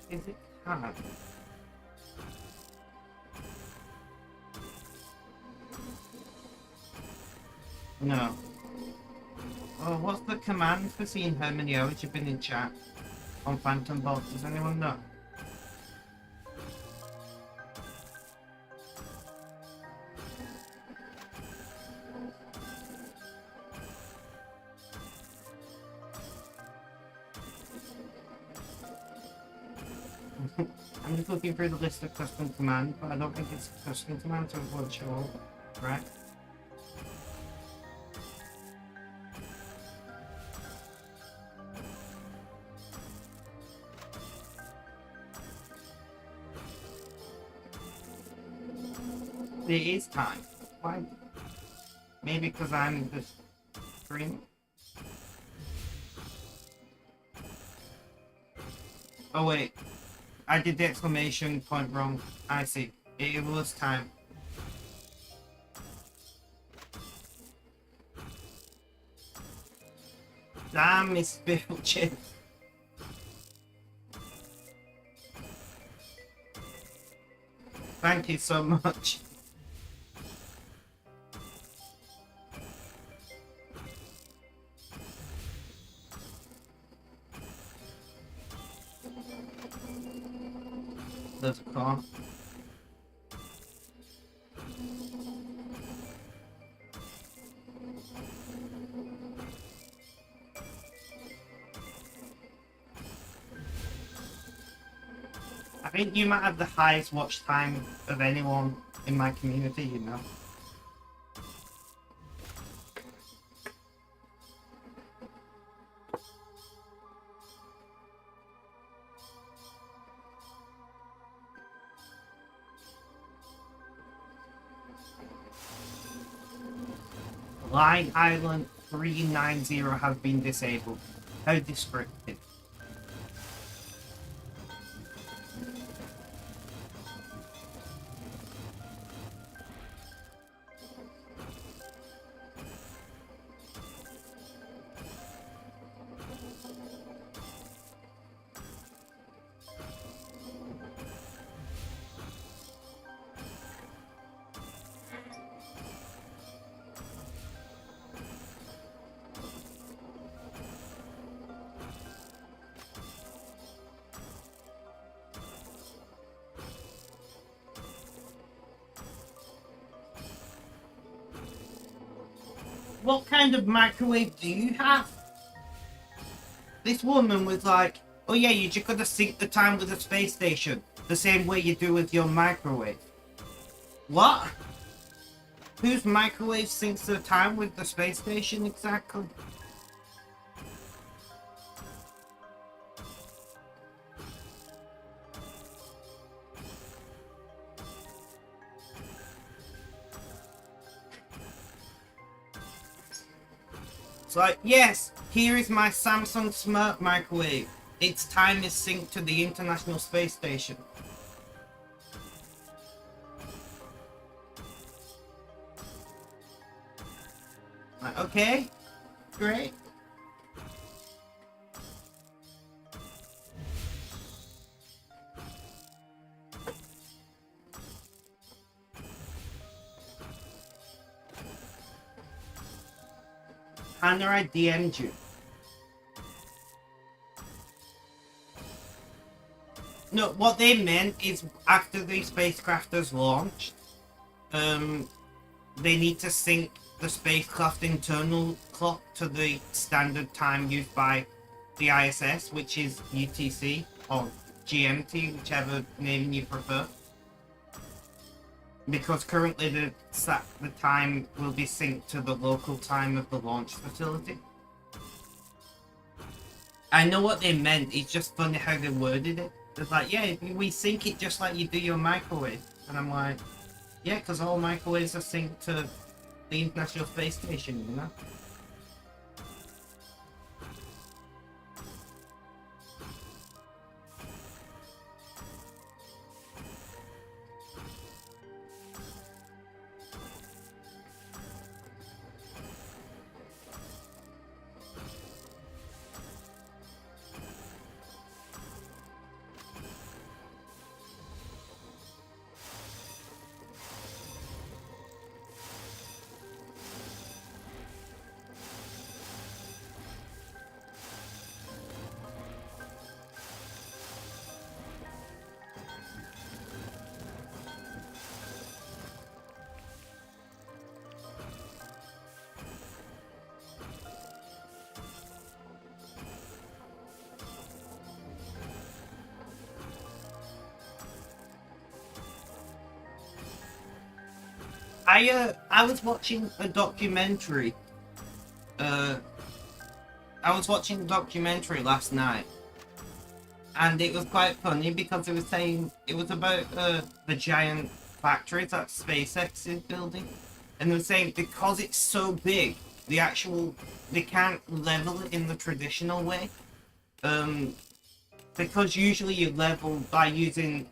Is it hard? No. Oh, what's the command for seeing how many hours you've been in chat on Phantom Bolt? Does anyone know? I'm just looking through the list of custom commands, but I don't think it's a custom command, so it won't show up, right? It is time. Why? Maybe because I'm just streaming. Oh wait, I did the exclamation point wrong. I see. It was time. Damn, Miss Bill Chip. Thank you so much. there's a car. I think you might have the highest watch time of anyone in my community, you know. Line Island 390 has been disabled. How descriptive. What kind of microwave do you have? This woman was like, oh yeah, you just gotta sync the time with the space station, the same way you do with your microwave. What? Whose microwave syncs the time with the space station exactly? It's like, yes, here is my Samsung Smart Microwave. Its time is synced to the International Space Station. Like, okay, great. Hannah, I DM'd you. No, what they meant is after the spacecraft has launched, they need to sync the spacecraft internal clock to the standard time used by the ISS, which is UTC or GMT, whichever name you prefer. Because currently the time will be synced to the local time of the launch facility. I know what they meant, it's just funny how they worded it. It's like, yeah, we sync it just like you do your microwave. And I'm like, yeah, because all microwaves are synced to the International Space Station, you know? I was watching a documentary. I was watching a documentary last night, and it was quite funny because it was saying it was about the giant factories that SpaceX is building, and they were saying because it's so big, they can't level it in the traditional way, because usually you level by using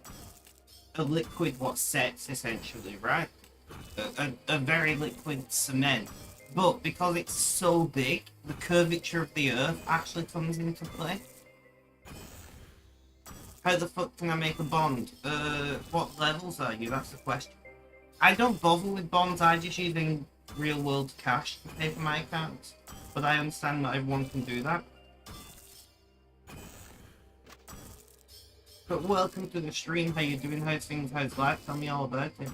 a liquid what sets essentially, right? A very liquid cement. But because it's so big, the curvature of the Earth actually comes into play. How the fuck can I make a bond? What levels are you? That's the question. I don't bother with bonds, I just using real world cash to pay for my accounts. But I understand not everyone can do that. But welcome to the stream. How you doing? How's things? How's life? Tell me all about it.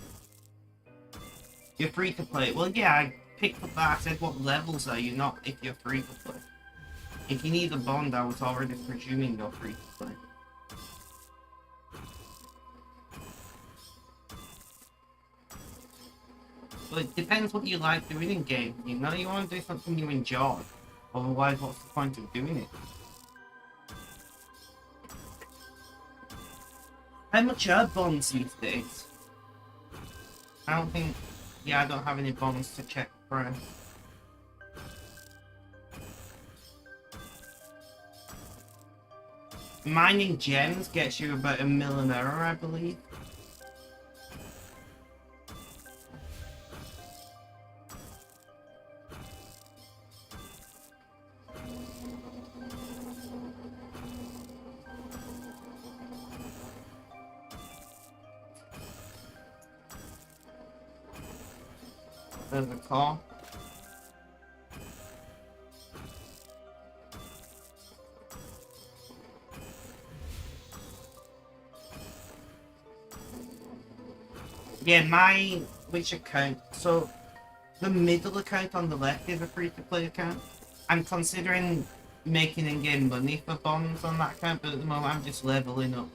You're free to play. Well, yeah, I picked up that. I said, what levels are you? Not if you're free to play. If you need a bond, I was already presuming you're free to play. But it depends what you like doing in game. You know, you want to do something you enjoy. Otherwise, what's the point of doing it? How much are bonds these days? I don't think... Yeah, I don't have any bonds to check price. Mining gems gets you about $1 million, I believe. There's a call. Yeah, which account? So, the middle account on the left is a free-to-play account. I'm considering making in-game money for bonds on that account, but at the moment I'm just leveling up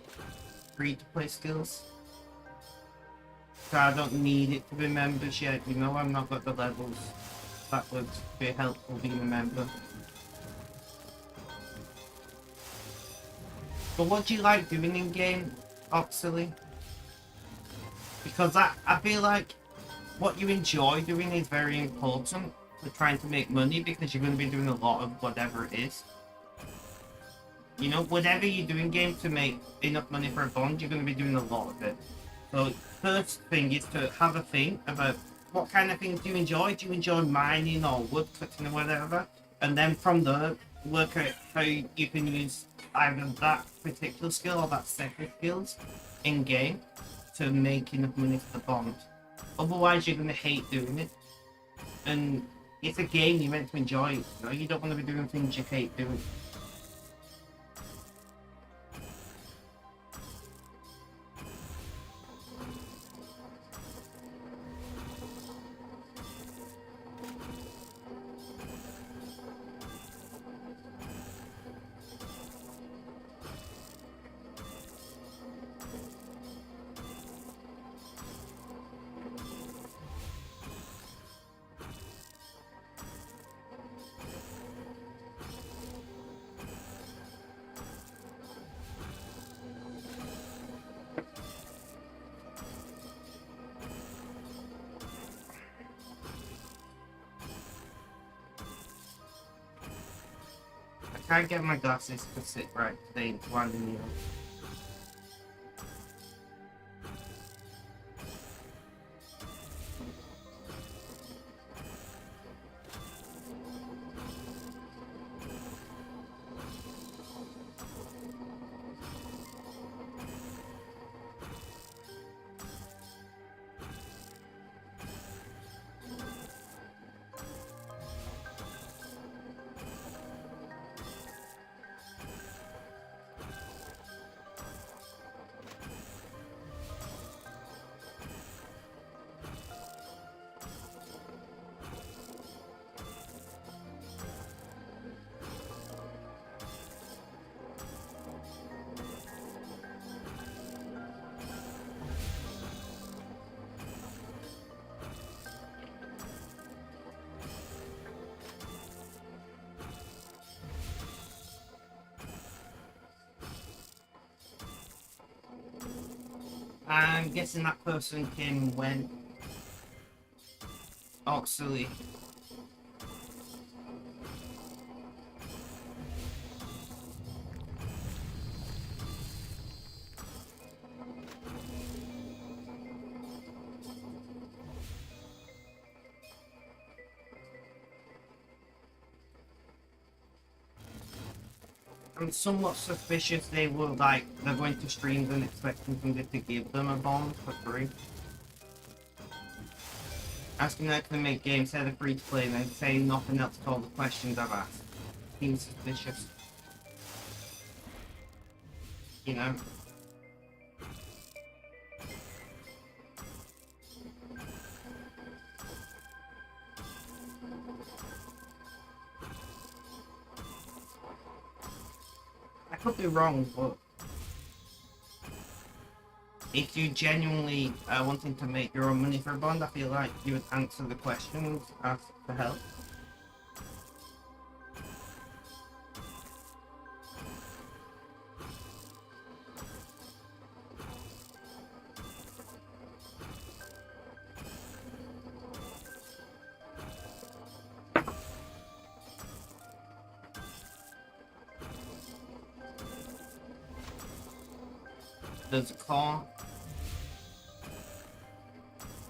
free-to-play skills. So I don't need it to be members yet, you know, I've not got the levels that would be helpful being a member. But what do you like doing in-game, Oxley? Because I feel like what you enjoy doing is very important for trying to make money, because you're going to be doing a lot of whatever it is. You know, whatever you do in game to make enough money for a bond, you're going to be doing a lot of it. So first thing is to have a think about what kind of things do you enjoy. Do you enjoy mining or wood cutting or whatever? And then from there, work out how you can use either that particular skill or that second skills in game to make enough money for the bond. Otherwise, you're going to hate doing it. And it's a game you're meant to enjoy. You know? You don't want to be doing things you hate doing. I can't get my glasses to sit right today into one in the I'm guessing that person came when Oxley. I'm somewhat suspicious they're going to streams and expecting somebody to give them a bond for free. Asking how can they make games, say they're free to play, and then saying nothing else to all the questions I've asked. Seems suspicious. You know? I could be wrong, but if you genuinely wanting to make your own money for a bond, I feel like you would answer the questions, ask for help. There's a call.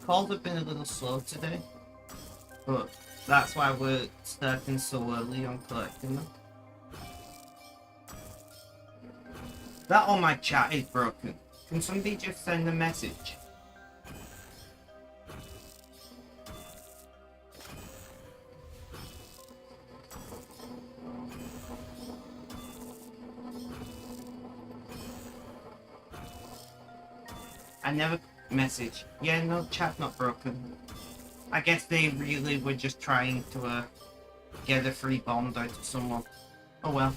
Calls have been a little slow today, but that's why we're starting so early on collecting them. That on my chat is broken. Can somebody just send a message? I never message. Yeah, no, chat not broken. I guess they really were just trying to get a free bond out of someone. Oh well.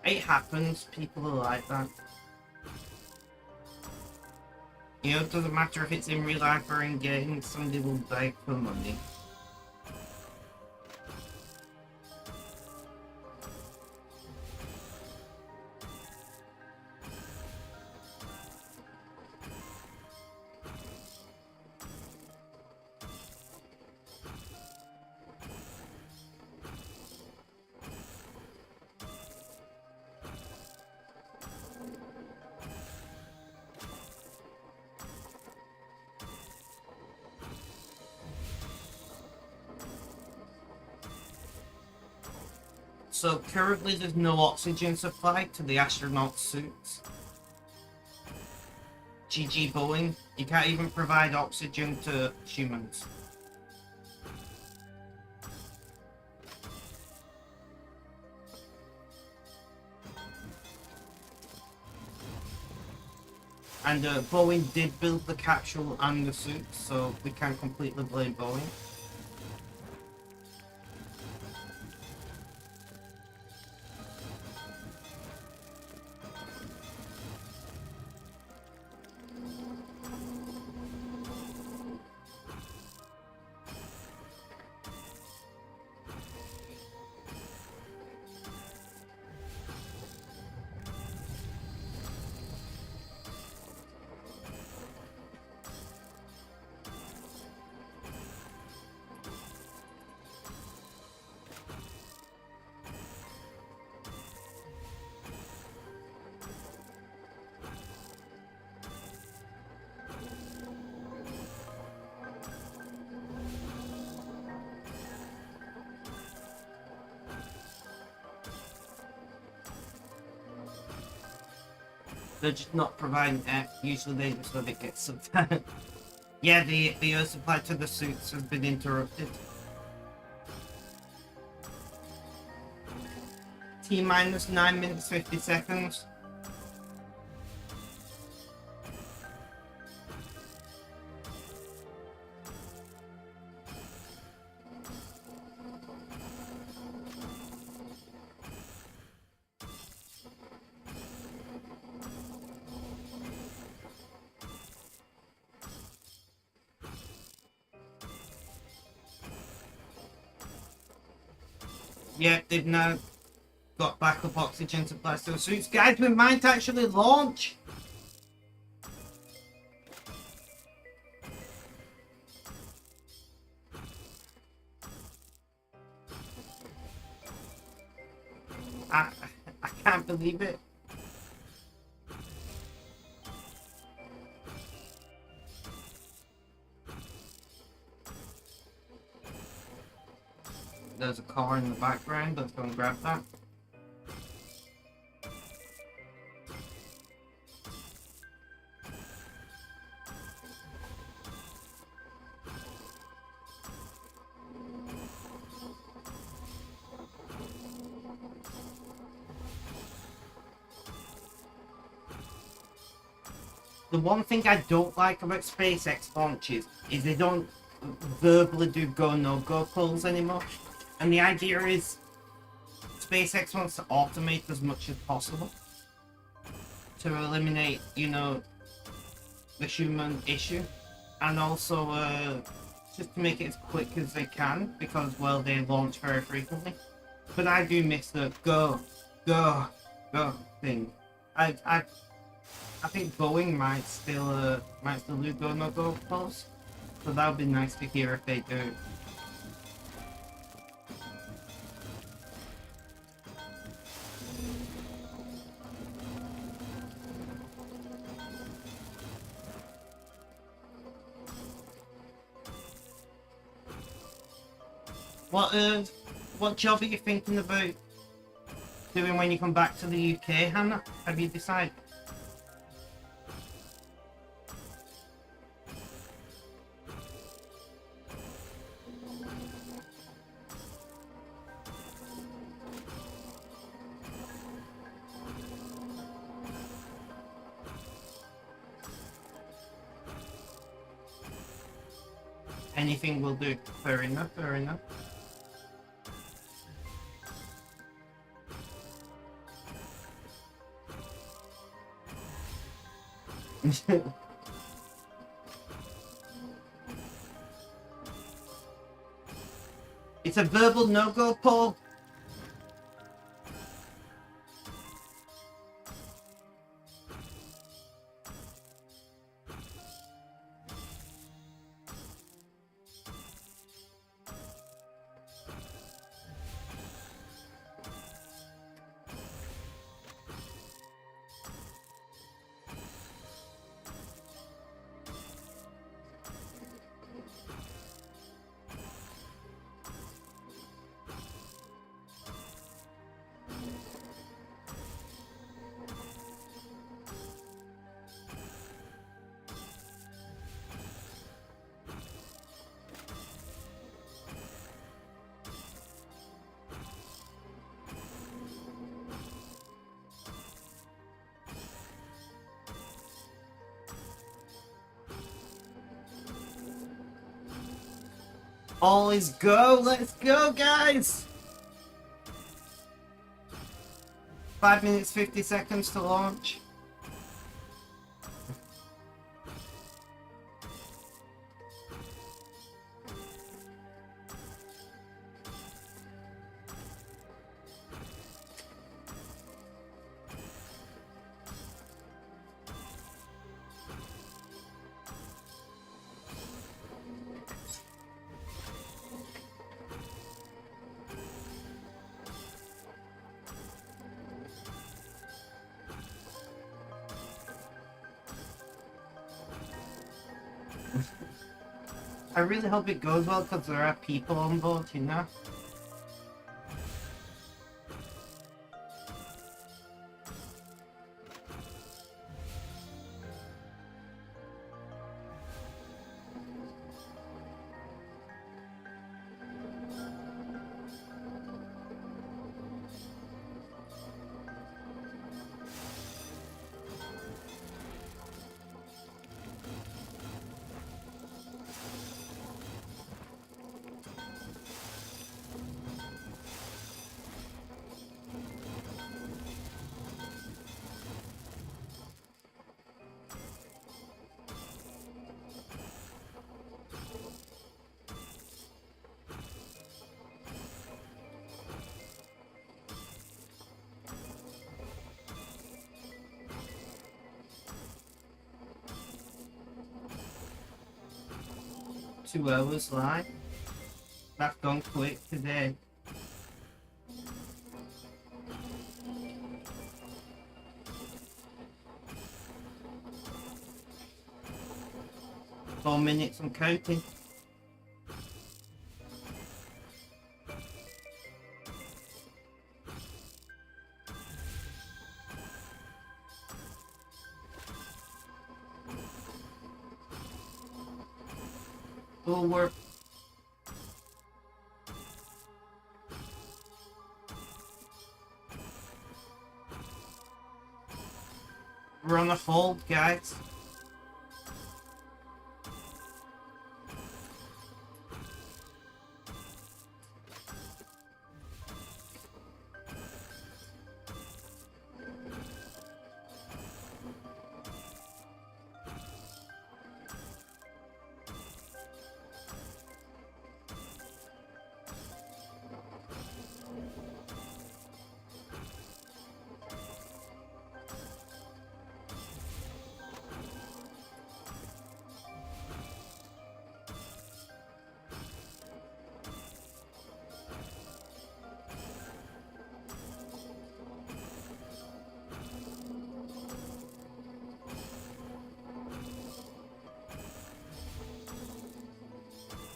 It happens, people are like that. You know, it doesn't matter if it's in real life or in game, somebody will beg for money. So currently there's no oxygen supply to the astronaut suits. GG Boeing, you can't even provide oxygen to humans. And Boeing did build the capsule and the suits, so we can't completely blame Boeing. They're just not providing air. Usually they just let it get some time. Yeah, the air supply to the suits has been interrupted. T-minus 9 minutes 50 seconds. Yeah, they've now got backup oxygen supplies to the suits. Guys, we might actually launch! I, I can't believe it. There's a car in the background. Let's go and grab that. The one thing I don't like about SpaceX launches is they don't verbally do go no go polls anymore. And the idea is SpaceX wants to automate as much as possible to eliminate, you know, the human issue, and also just to make it as quick as they can because, well, they launch very frequently. But I do miss the go, go, go thing. I think Boeing might still do go no go polls, so that would be nice to hear if they do. What job are you thinking about doing when you come back to the UK, Hannah? Have you decided? Anything will do. Fair enough, fair enough. It's a verbal no-go, Paul. All is go. Let's go, guys. 5 minutes 50 seconds to launch. I really hope it goes well because there are people on board, you know? Two hours live. That's gone quick today. Four minutes, I'm counting. Oh, we're on a hold, guys.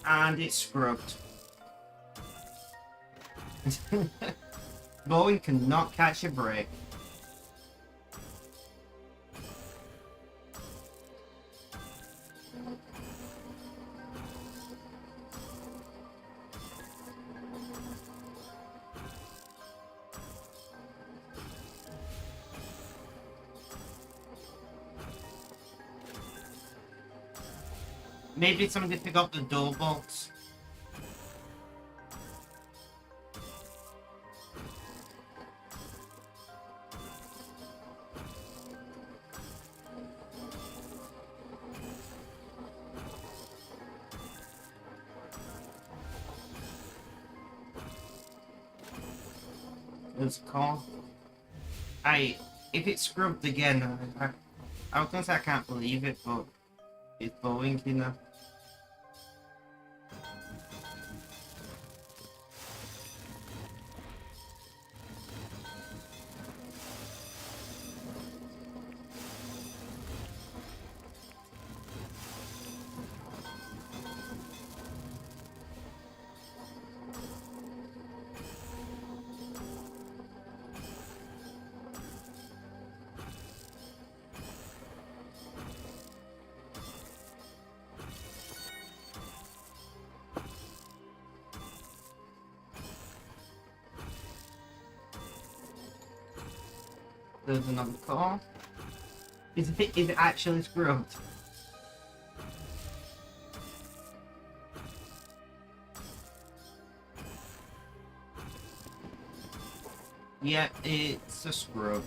And it's scrubbed. Boeing cannot catch a break. Maybe somebody pick up the door bolts. It's called. If it's scrubbed again, I was gonna say I can't believe it, but it's Boeing, you know. There's another car. Is it actually scrubbed? Yeah, it's a scrub.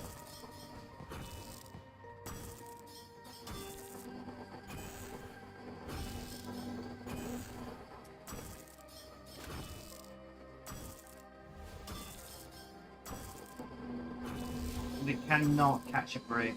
They cannot catch a break.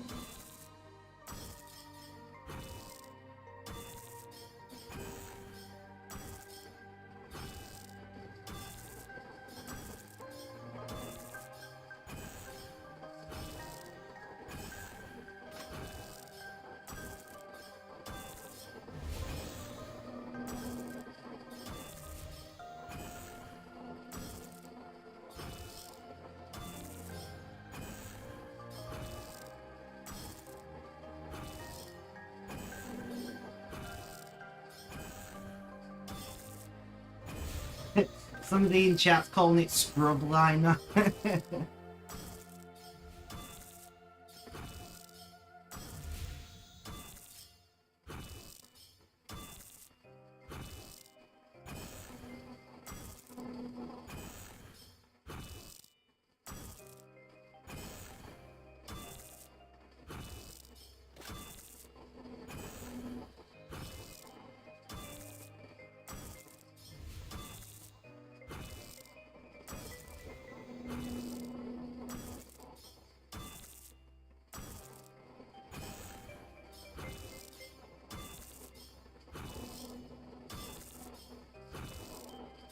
Somebody in chat's calling it scrub liner.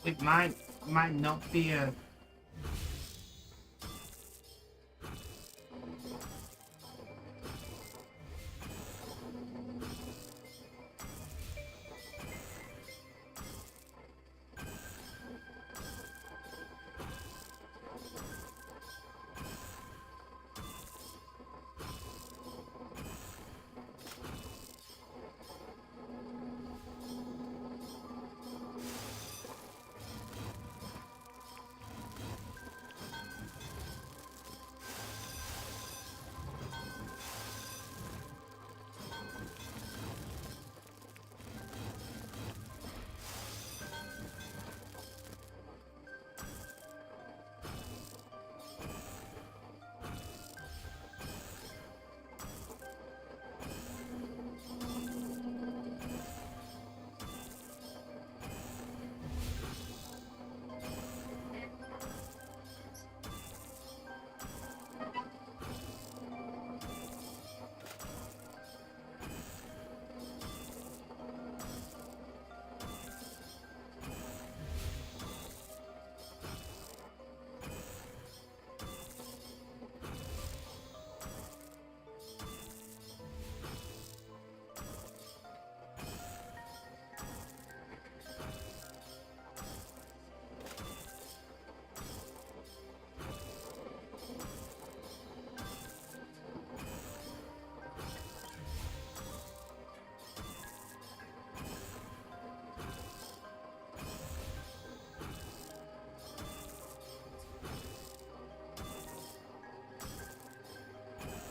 It might not be a.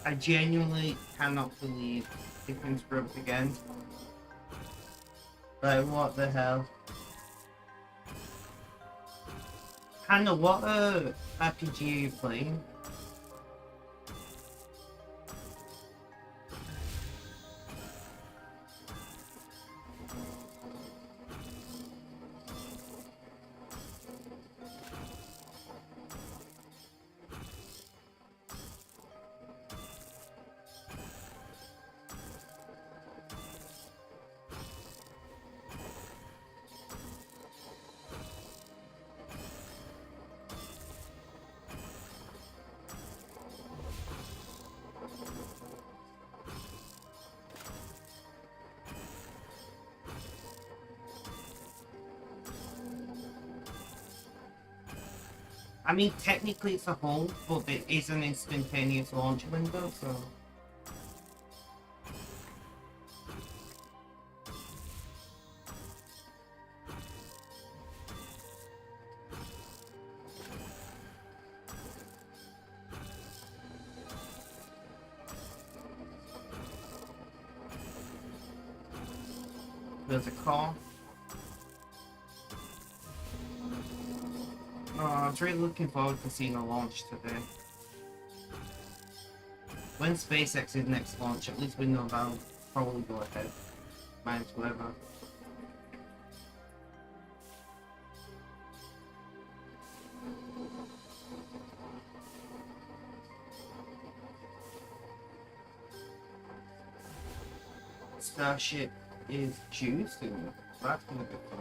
I genuinely cannot believe it things broke again. Like, what the hell? Hannah, what RPG are you playing? I mean, technically it's a hold, but it is an instantaneous launch window, so... There's a call. Oh, I was really looking forward to seeing a launch today. When SpaceX's next launch, at least we know that'll probably go ahead. Mine's whatever. Starship is due soon. That's gonna be fun.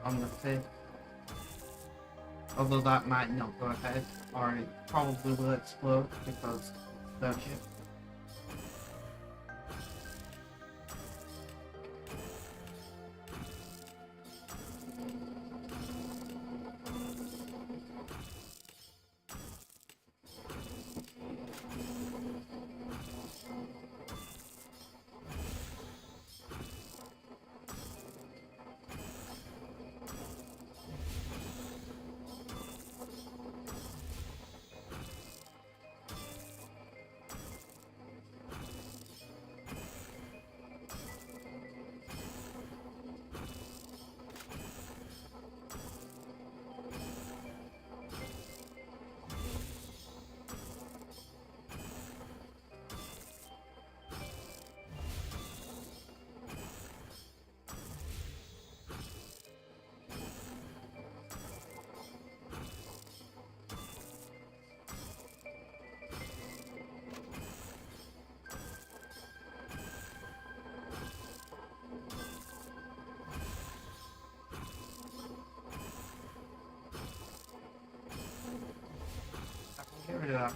On the 5th. Although that might not go ahead, or it probably will explode because Starship. Get rid of that.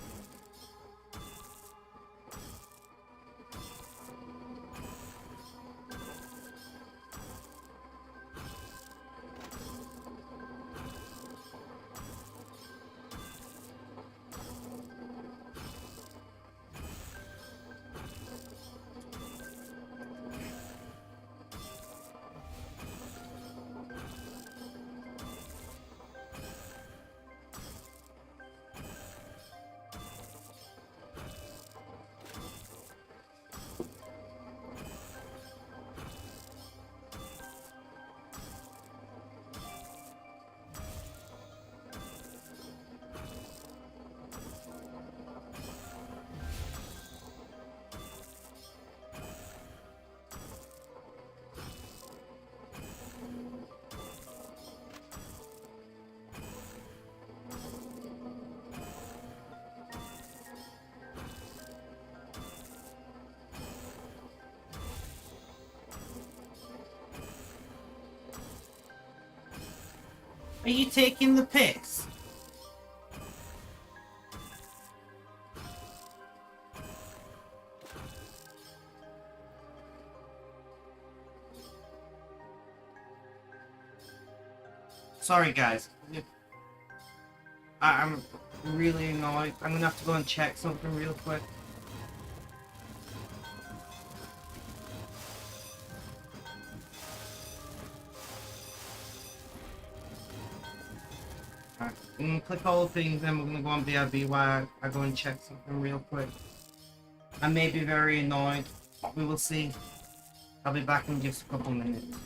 Are you taking the piss? Sorry guys. I'm really annoyed. I'm gonna have to go and check something real quick. Alright, I'm gonna click all the things, then we're gonna go on BRB while I go and check something real quick. I may be very annoyed. We will see. I'll be back in just a couple minutes.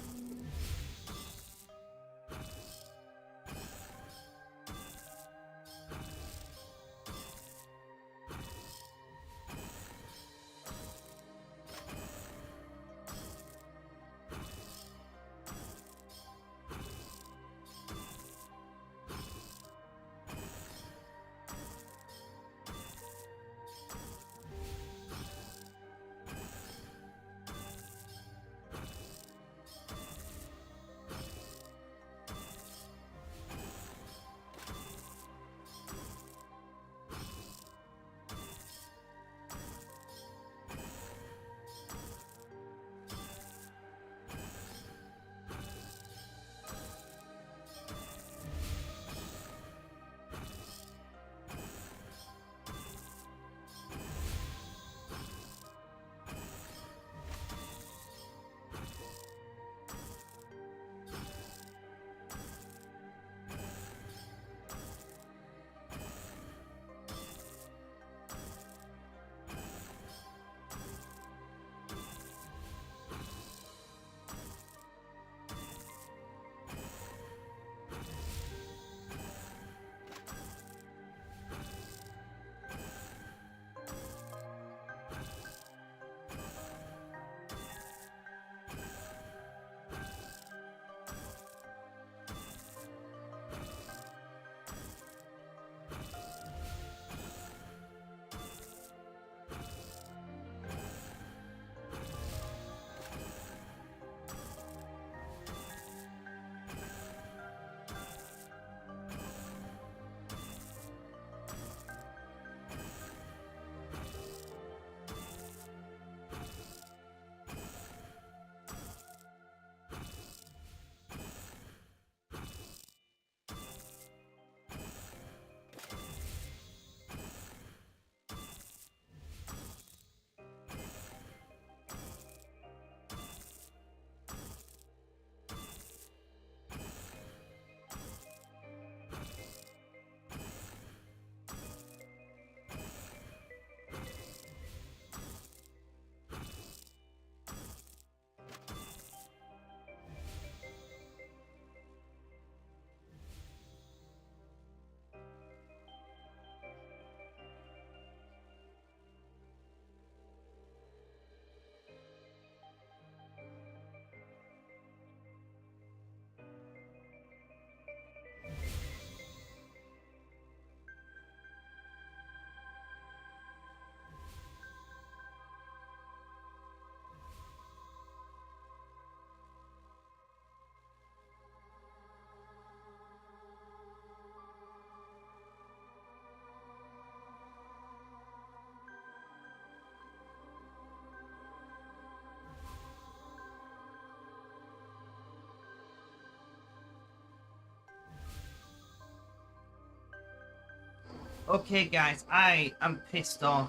Okay guys, I am pissed off.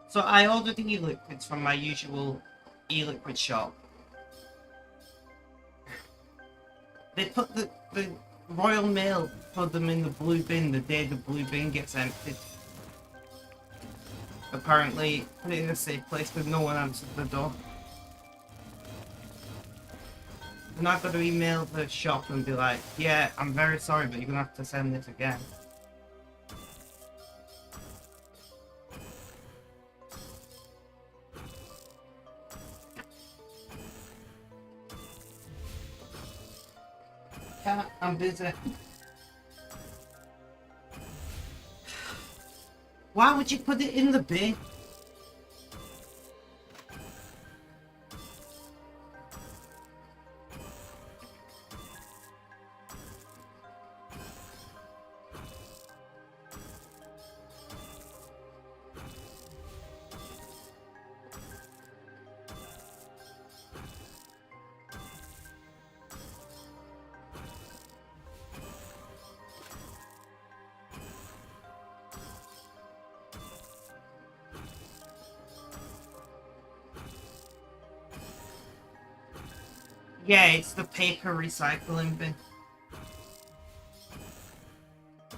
So I ordered e-liquids from my usual e-liquid shop. They put the Royal Mail put them in the blue bin the day the blue bin gets emptied. Apparently, put it in a safe place but no one answered the door. And I've got to email the shop and be like, yeah, I'm very sorry but you're gonna have to send this again. Yeah, I'm busy. Why would you put it in the bin? Yeah, it's the paper recycling bin.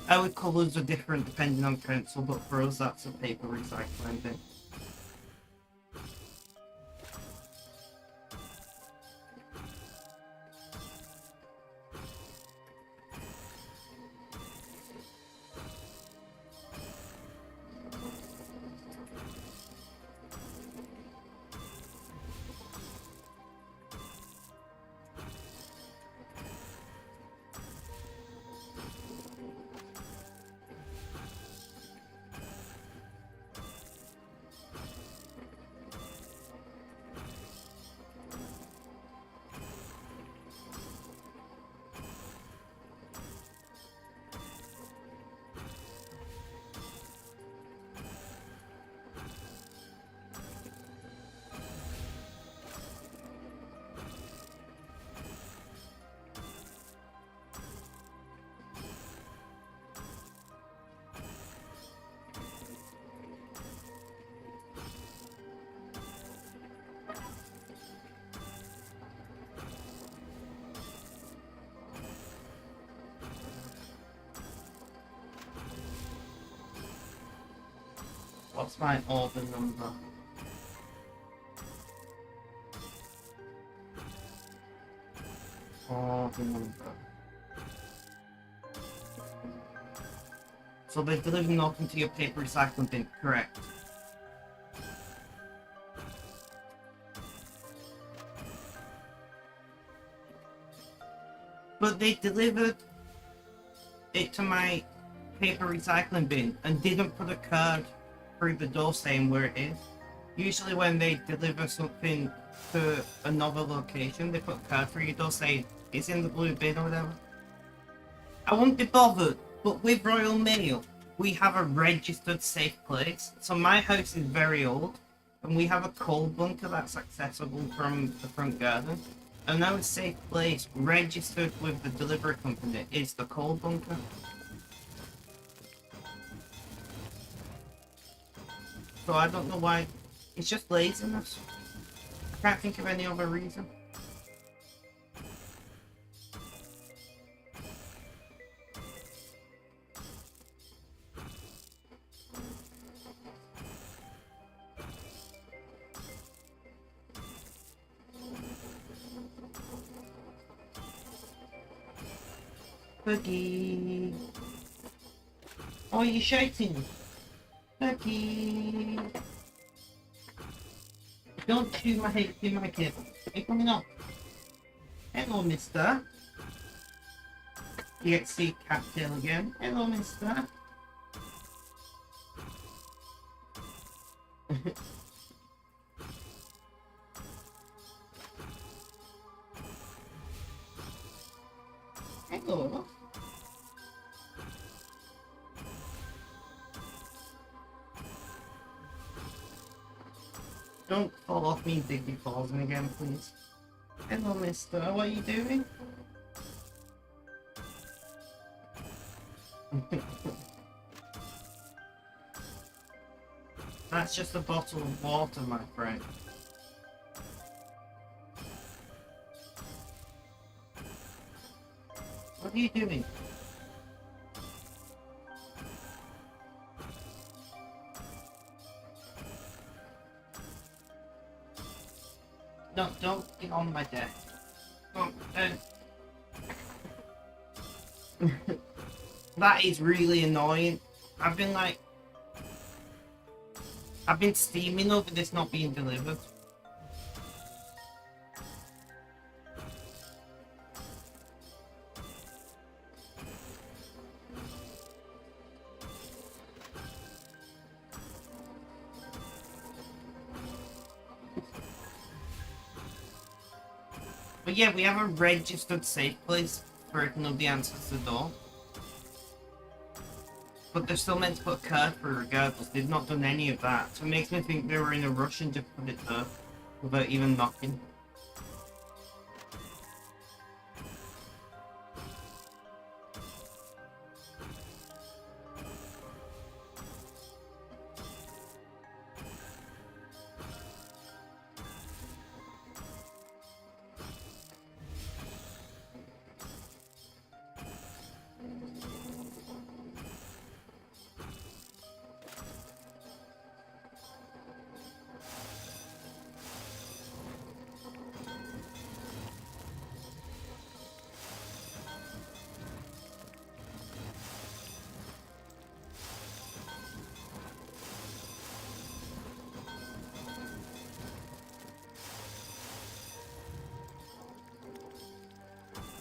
Our colours are different depending on council, but for us that's a paper recycling bin. What's my order number? Order number. So they're delivering nothing to your paper recycling bin, correct? But they delivered it to my paper recycling bin and didn't put a card through the door saying where it is. Usually when they deliver something to another location, they put a card through your door saying it's in the blue bin or whatever. I won't be bothered, but with Royal Mail, we have a registered safe place. So my house is very old, and we have a coal bunker that's accessible from the front garden. And our safe place, registered with the delivery company, is the coal bunker. So I don't know why. It's just laziness. I can't think of any other reason. Boogie. Oh, you're shouting. Boogie. Don't chew my head, chew my kid. Hey, coming up. Hello, mister. You get to see Cattail again. Hello, mister. Hello. Don't fall off me, Digby falls me again, please. Hello, mister. What are you doing? That's just a bottle of water, my friend. What are you doing? No, don't get on my deck. Don't. That is really annoying. I've been steaming over this not being delivered. But yeah, we have a registered safe place for if nobody answers the door. But they're still meant to put a card for regardless. They've not done any of that. So it makes me think they were in a rush and just put it there without even knocking.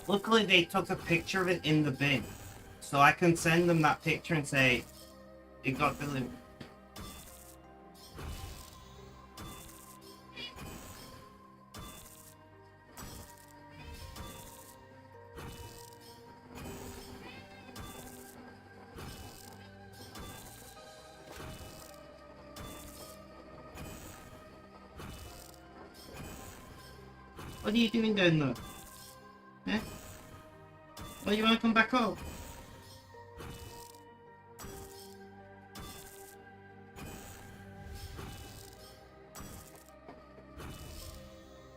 Luckily, they took a picture of it in the bin. So I can send them that picture and say, it got delivered. What are you doing down there? Eh? Oh, you want to come back up?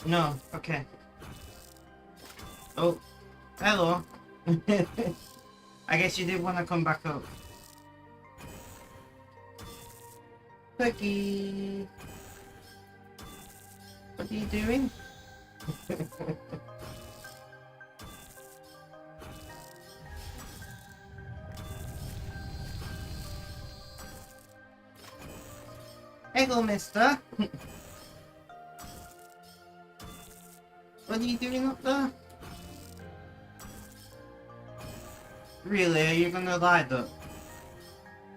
No, okay. Oh, hello. I guess you did want to come back up. Peggy! What are you doing? Hello, mister. What are you doing up there? Really, are you gonna lie though?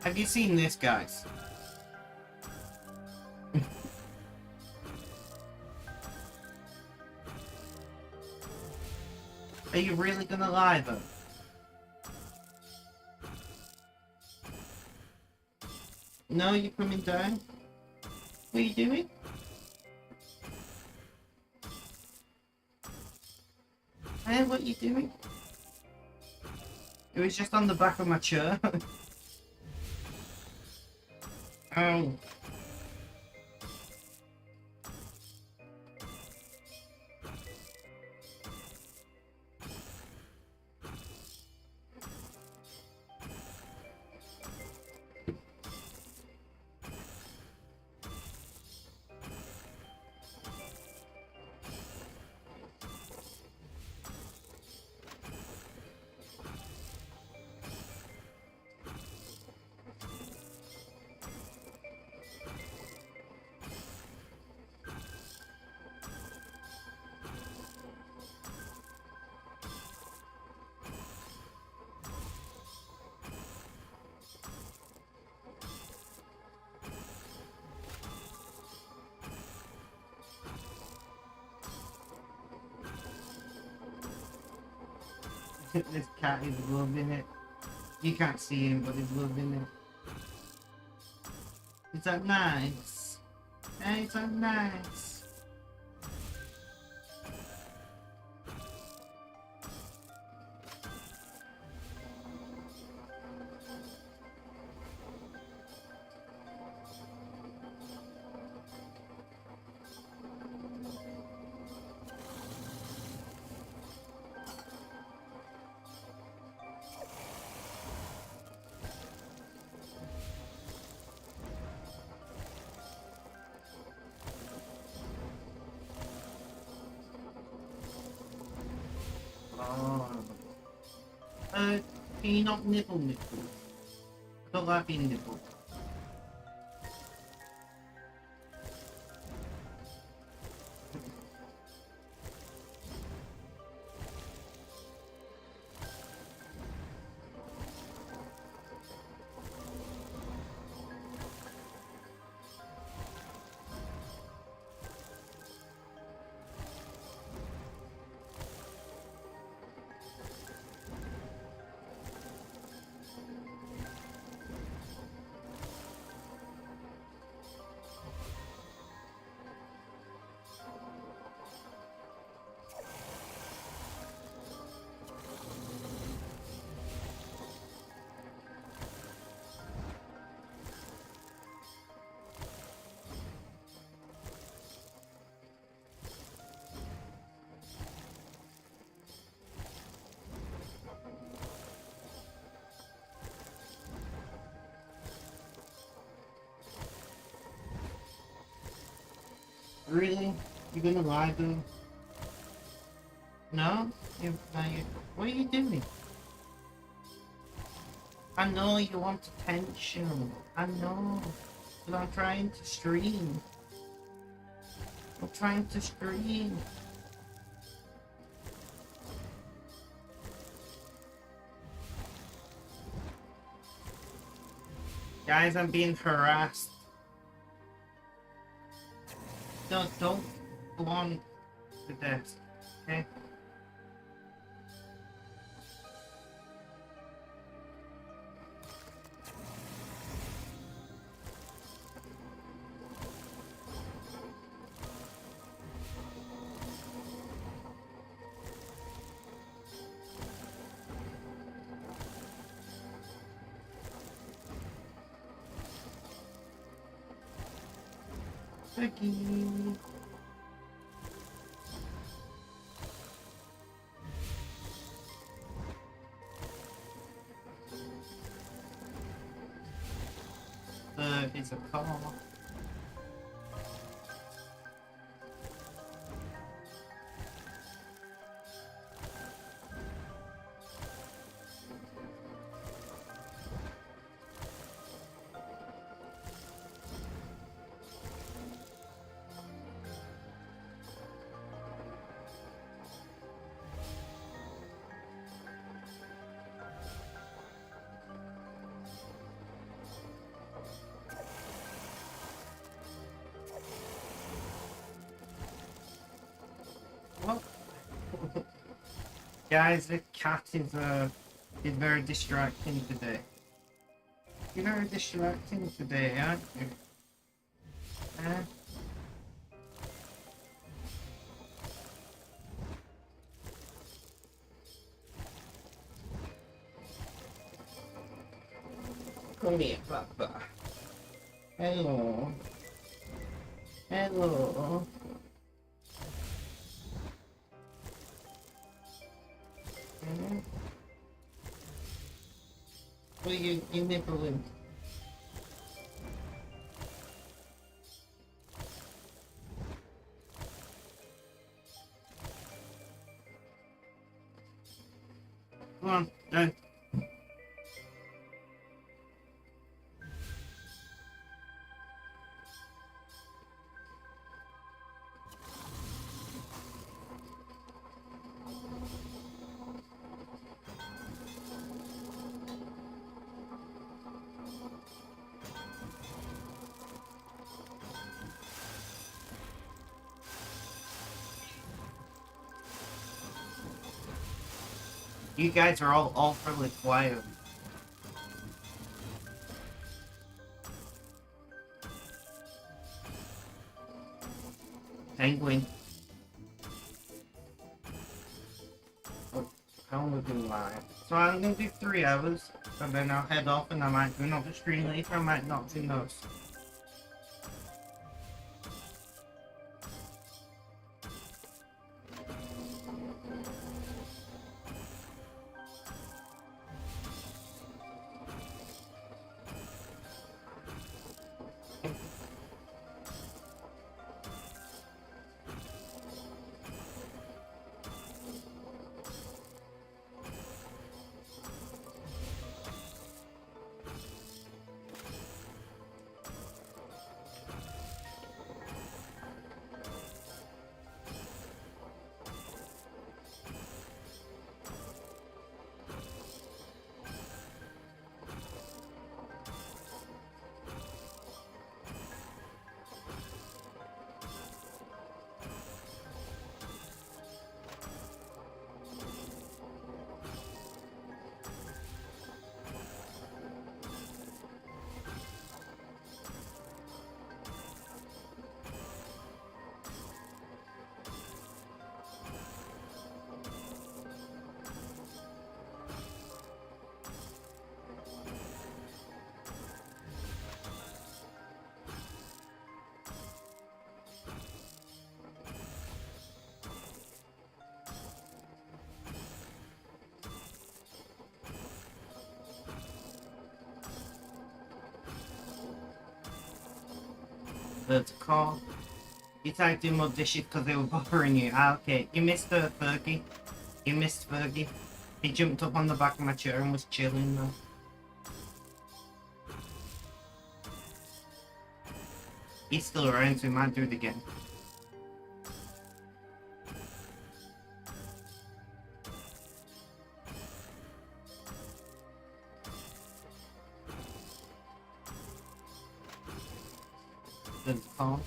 Have you seen this, guys? Are you really gonna lie though? No, you're coming down? What are you doing? Hey, what are you doing? It was just on the back of my chair. Oh. This cat is loving it. You can't see him, but he's loving it. Is that nice? Hey, is that nice? Oh. Can you not nibble nibble? I don't like being nibbled. Really? You gonna lie to him? No? What are you doing? I know you want attention. I know. But I'm trying to stream. I'm trying to stream. Guys, I'm being harassed. Don't go on the desk, okay? Becky. It's a call. What? Guys, the cat is very distracting today. You're very distracting today, aren't you? Huh? Come here, Papa. Hello. Hello. What are you nibbling? Come on, go. You guys are all awfully quiet. Penguin. Oh, how am I doing live? So I'm gonna do 3 hours, and then I'll head off and I might do another stream later, I might not, who knows. That's a call. You tried to do more dishes because they were bothering you. Ah, okay. You missed Fergie. You missed Fergie. He jumped up on the back of my chair and was chilling though. He's still around, so we might do it again. than calls.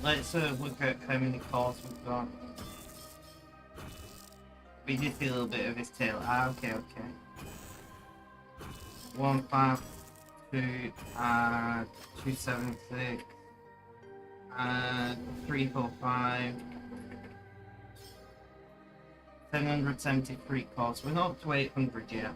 Let's look at how many calls we've got. We did see a little bit of his tail. Ah, okay, okay. 152, 276, 345, 773 calls. We're not up to 800 yet.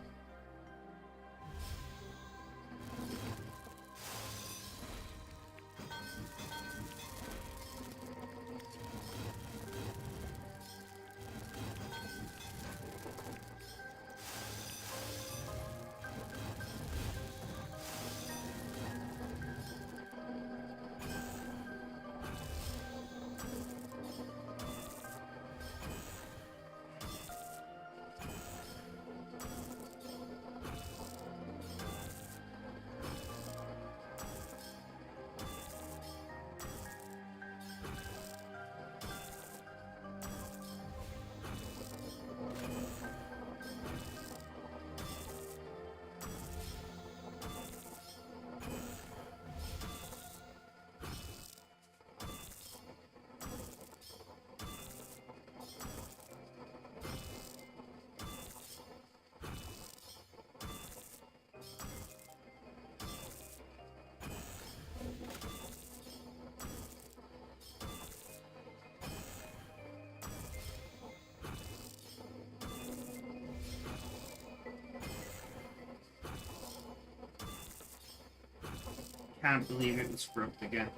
Can't believe it was scrubbed again.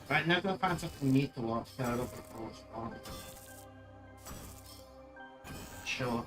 Right, now go find something neat to watch. Gotta go for the spot. Sure.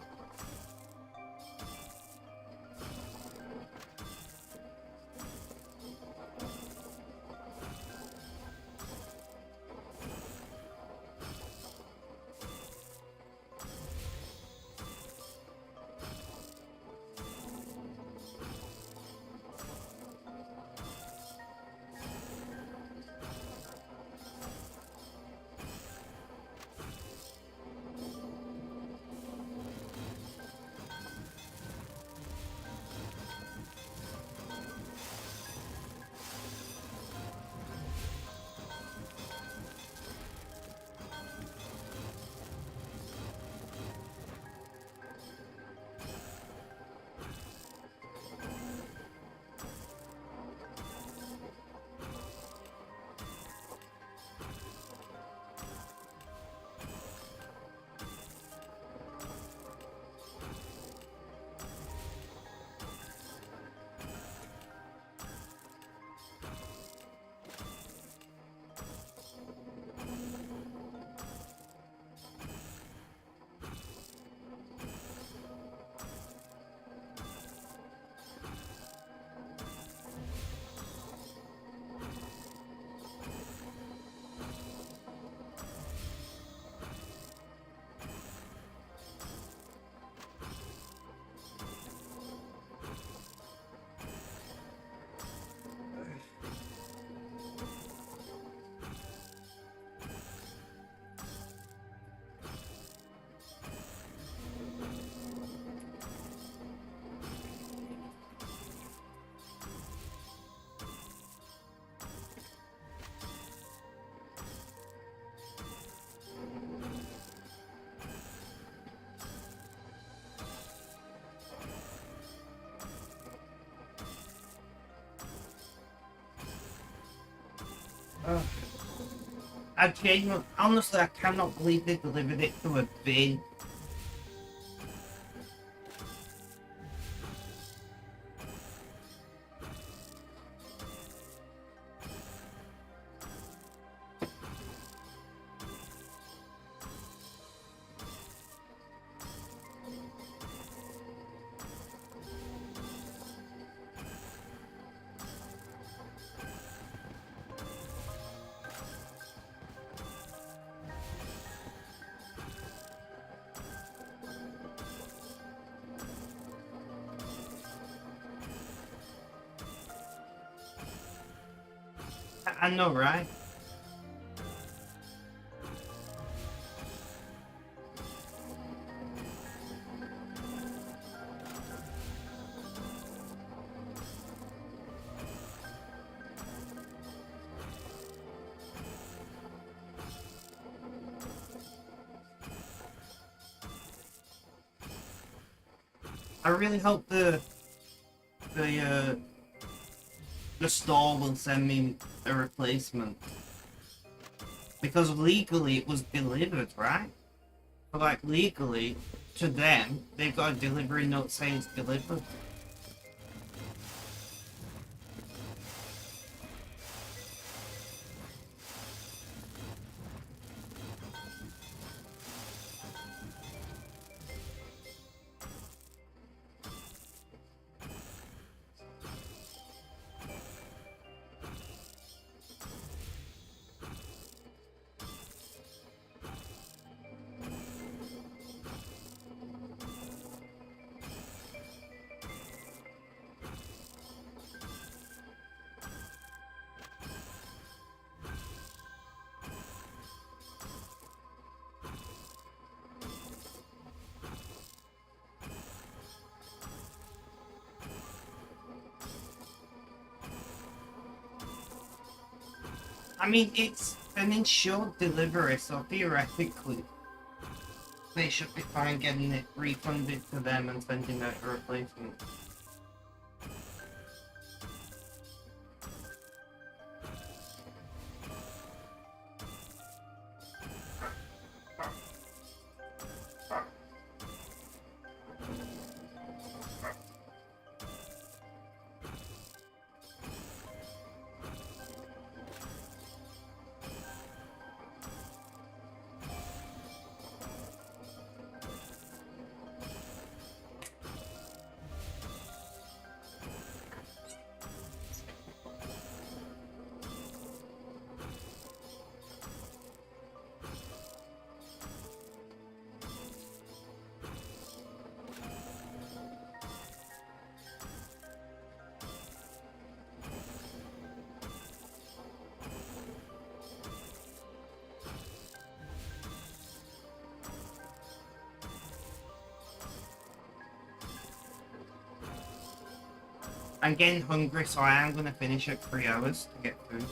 I genuinely, honestly, I cannot believe they delivered it to a bin. I know, right? I really hope the uh, the store will send me a replacement, because legally it was delivered, right? But like legally, to them, they've got a delivery note saying it's delivered. I mean, it's an insured delivery, so theoretically, they should be fine getting it refunded to them and sending out a replacement. I'm getting hungry, so I am gonna finish at 3 hours to get food.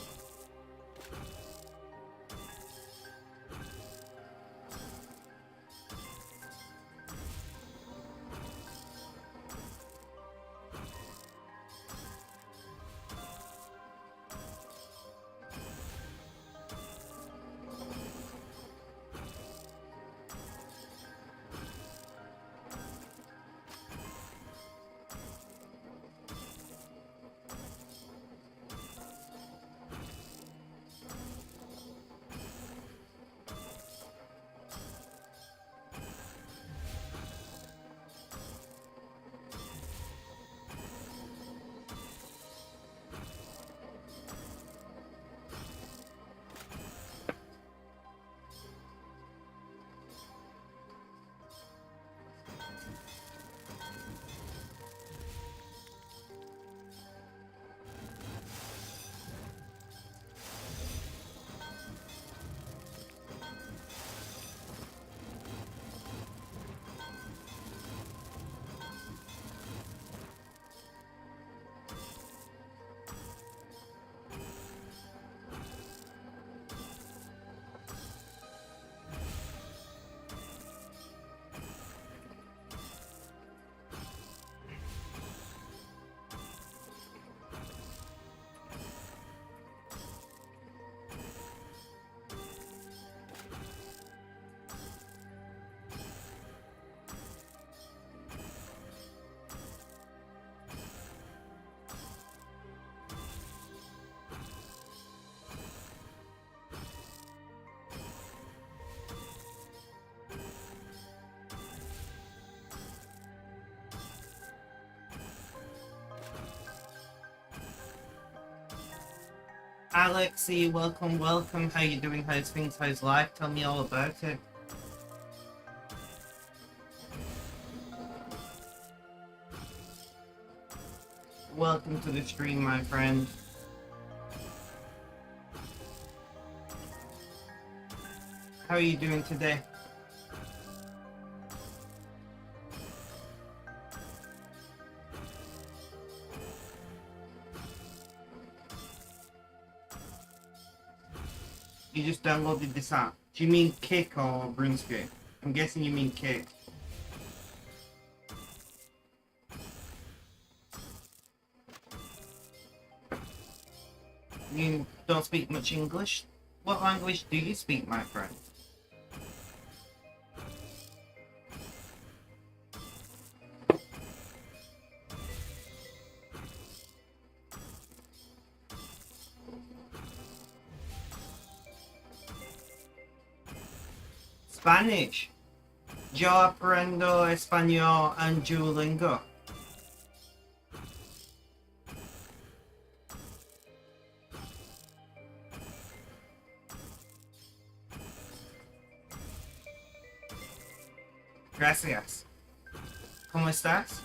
Alexi, welcome, welcome. How you doing? How's things? How's life? Tell me all about it. Welcome to the stream, my friend. How are you doing today? You just downloaded this app. Do you mean Kick or RuneScape? I'm guessing you mean Kick. You don't speak much English? What language do you speak, my friend? Spanish. Yo aprendo español and Duolingo. Gracias. ¿Cómo estás?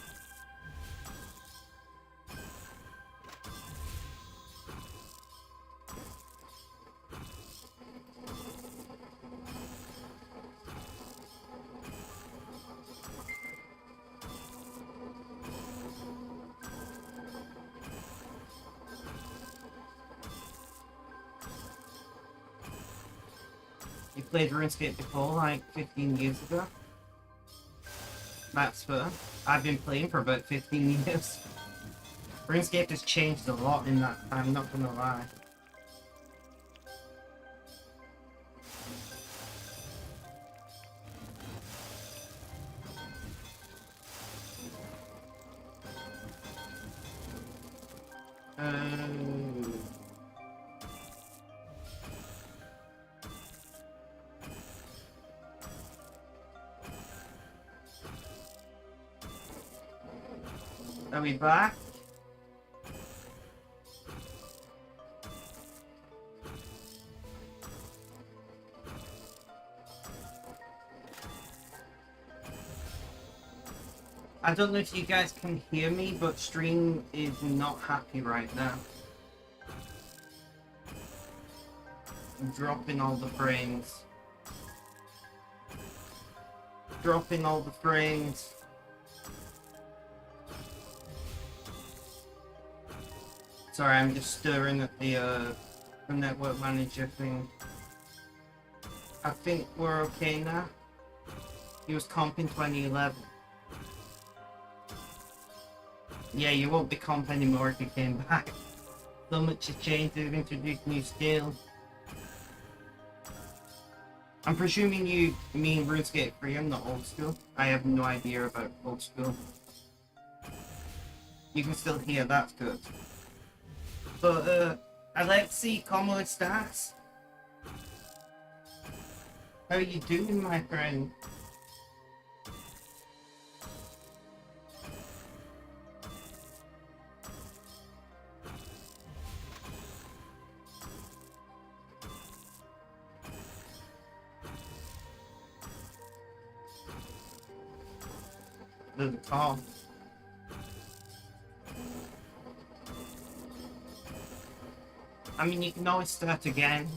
You played RuneScape before, like 15 years ago? That's fair. I've been playing for about 15 years. RuneScape has changed a lot in that time, not gonna lie. Are we back? I don't know if you guys can hear me, but stream is not happy right now. I'm dropping all the frames. Dropping all the frames. Sorry, I'm just stirring at the network manager thing. I think we're okay now. He was comping 2011. Yeah, you won't be comp anymore if you came back. So much has changed, they've introduced new skills. I'm presuming you mean RuneScape 3, I'm not old school. I have no idea about old school. You can still hear, that's good. But, Alexi, ¿cómo estás? How are you doing, my friend? There's a call. I mean, you can always start again.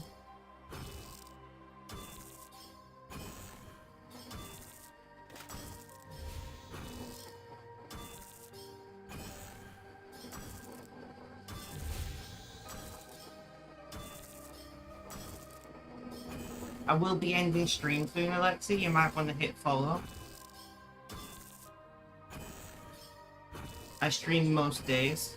I will be ending stream soon, Alexi. You might want to hit follow. I stream most days.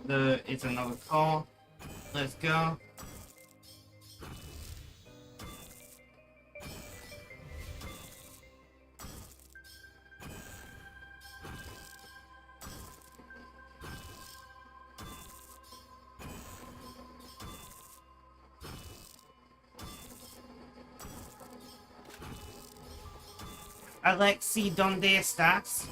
There is another call. Let's go. Alexi, ¿dónde estás?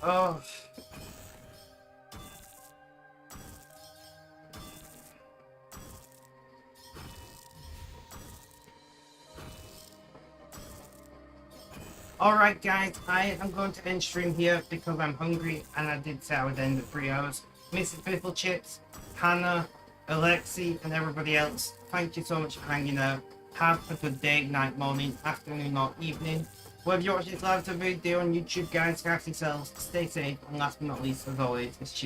Oh. Alright guys, I am going to end stream here because I'm hungry and I did say I would end at 3 hours. Mrs. Biffle Chips, Hannah, Alexi and everybody else, thank you so much for hanging out. Have a good day, night, morning, afternoon or evening. Whether you watch this live video on YouTube guys, have yourselves, stay safe and last but not least as always, it's cheers.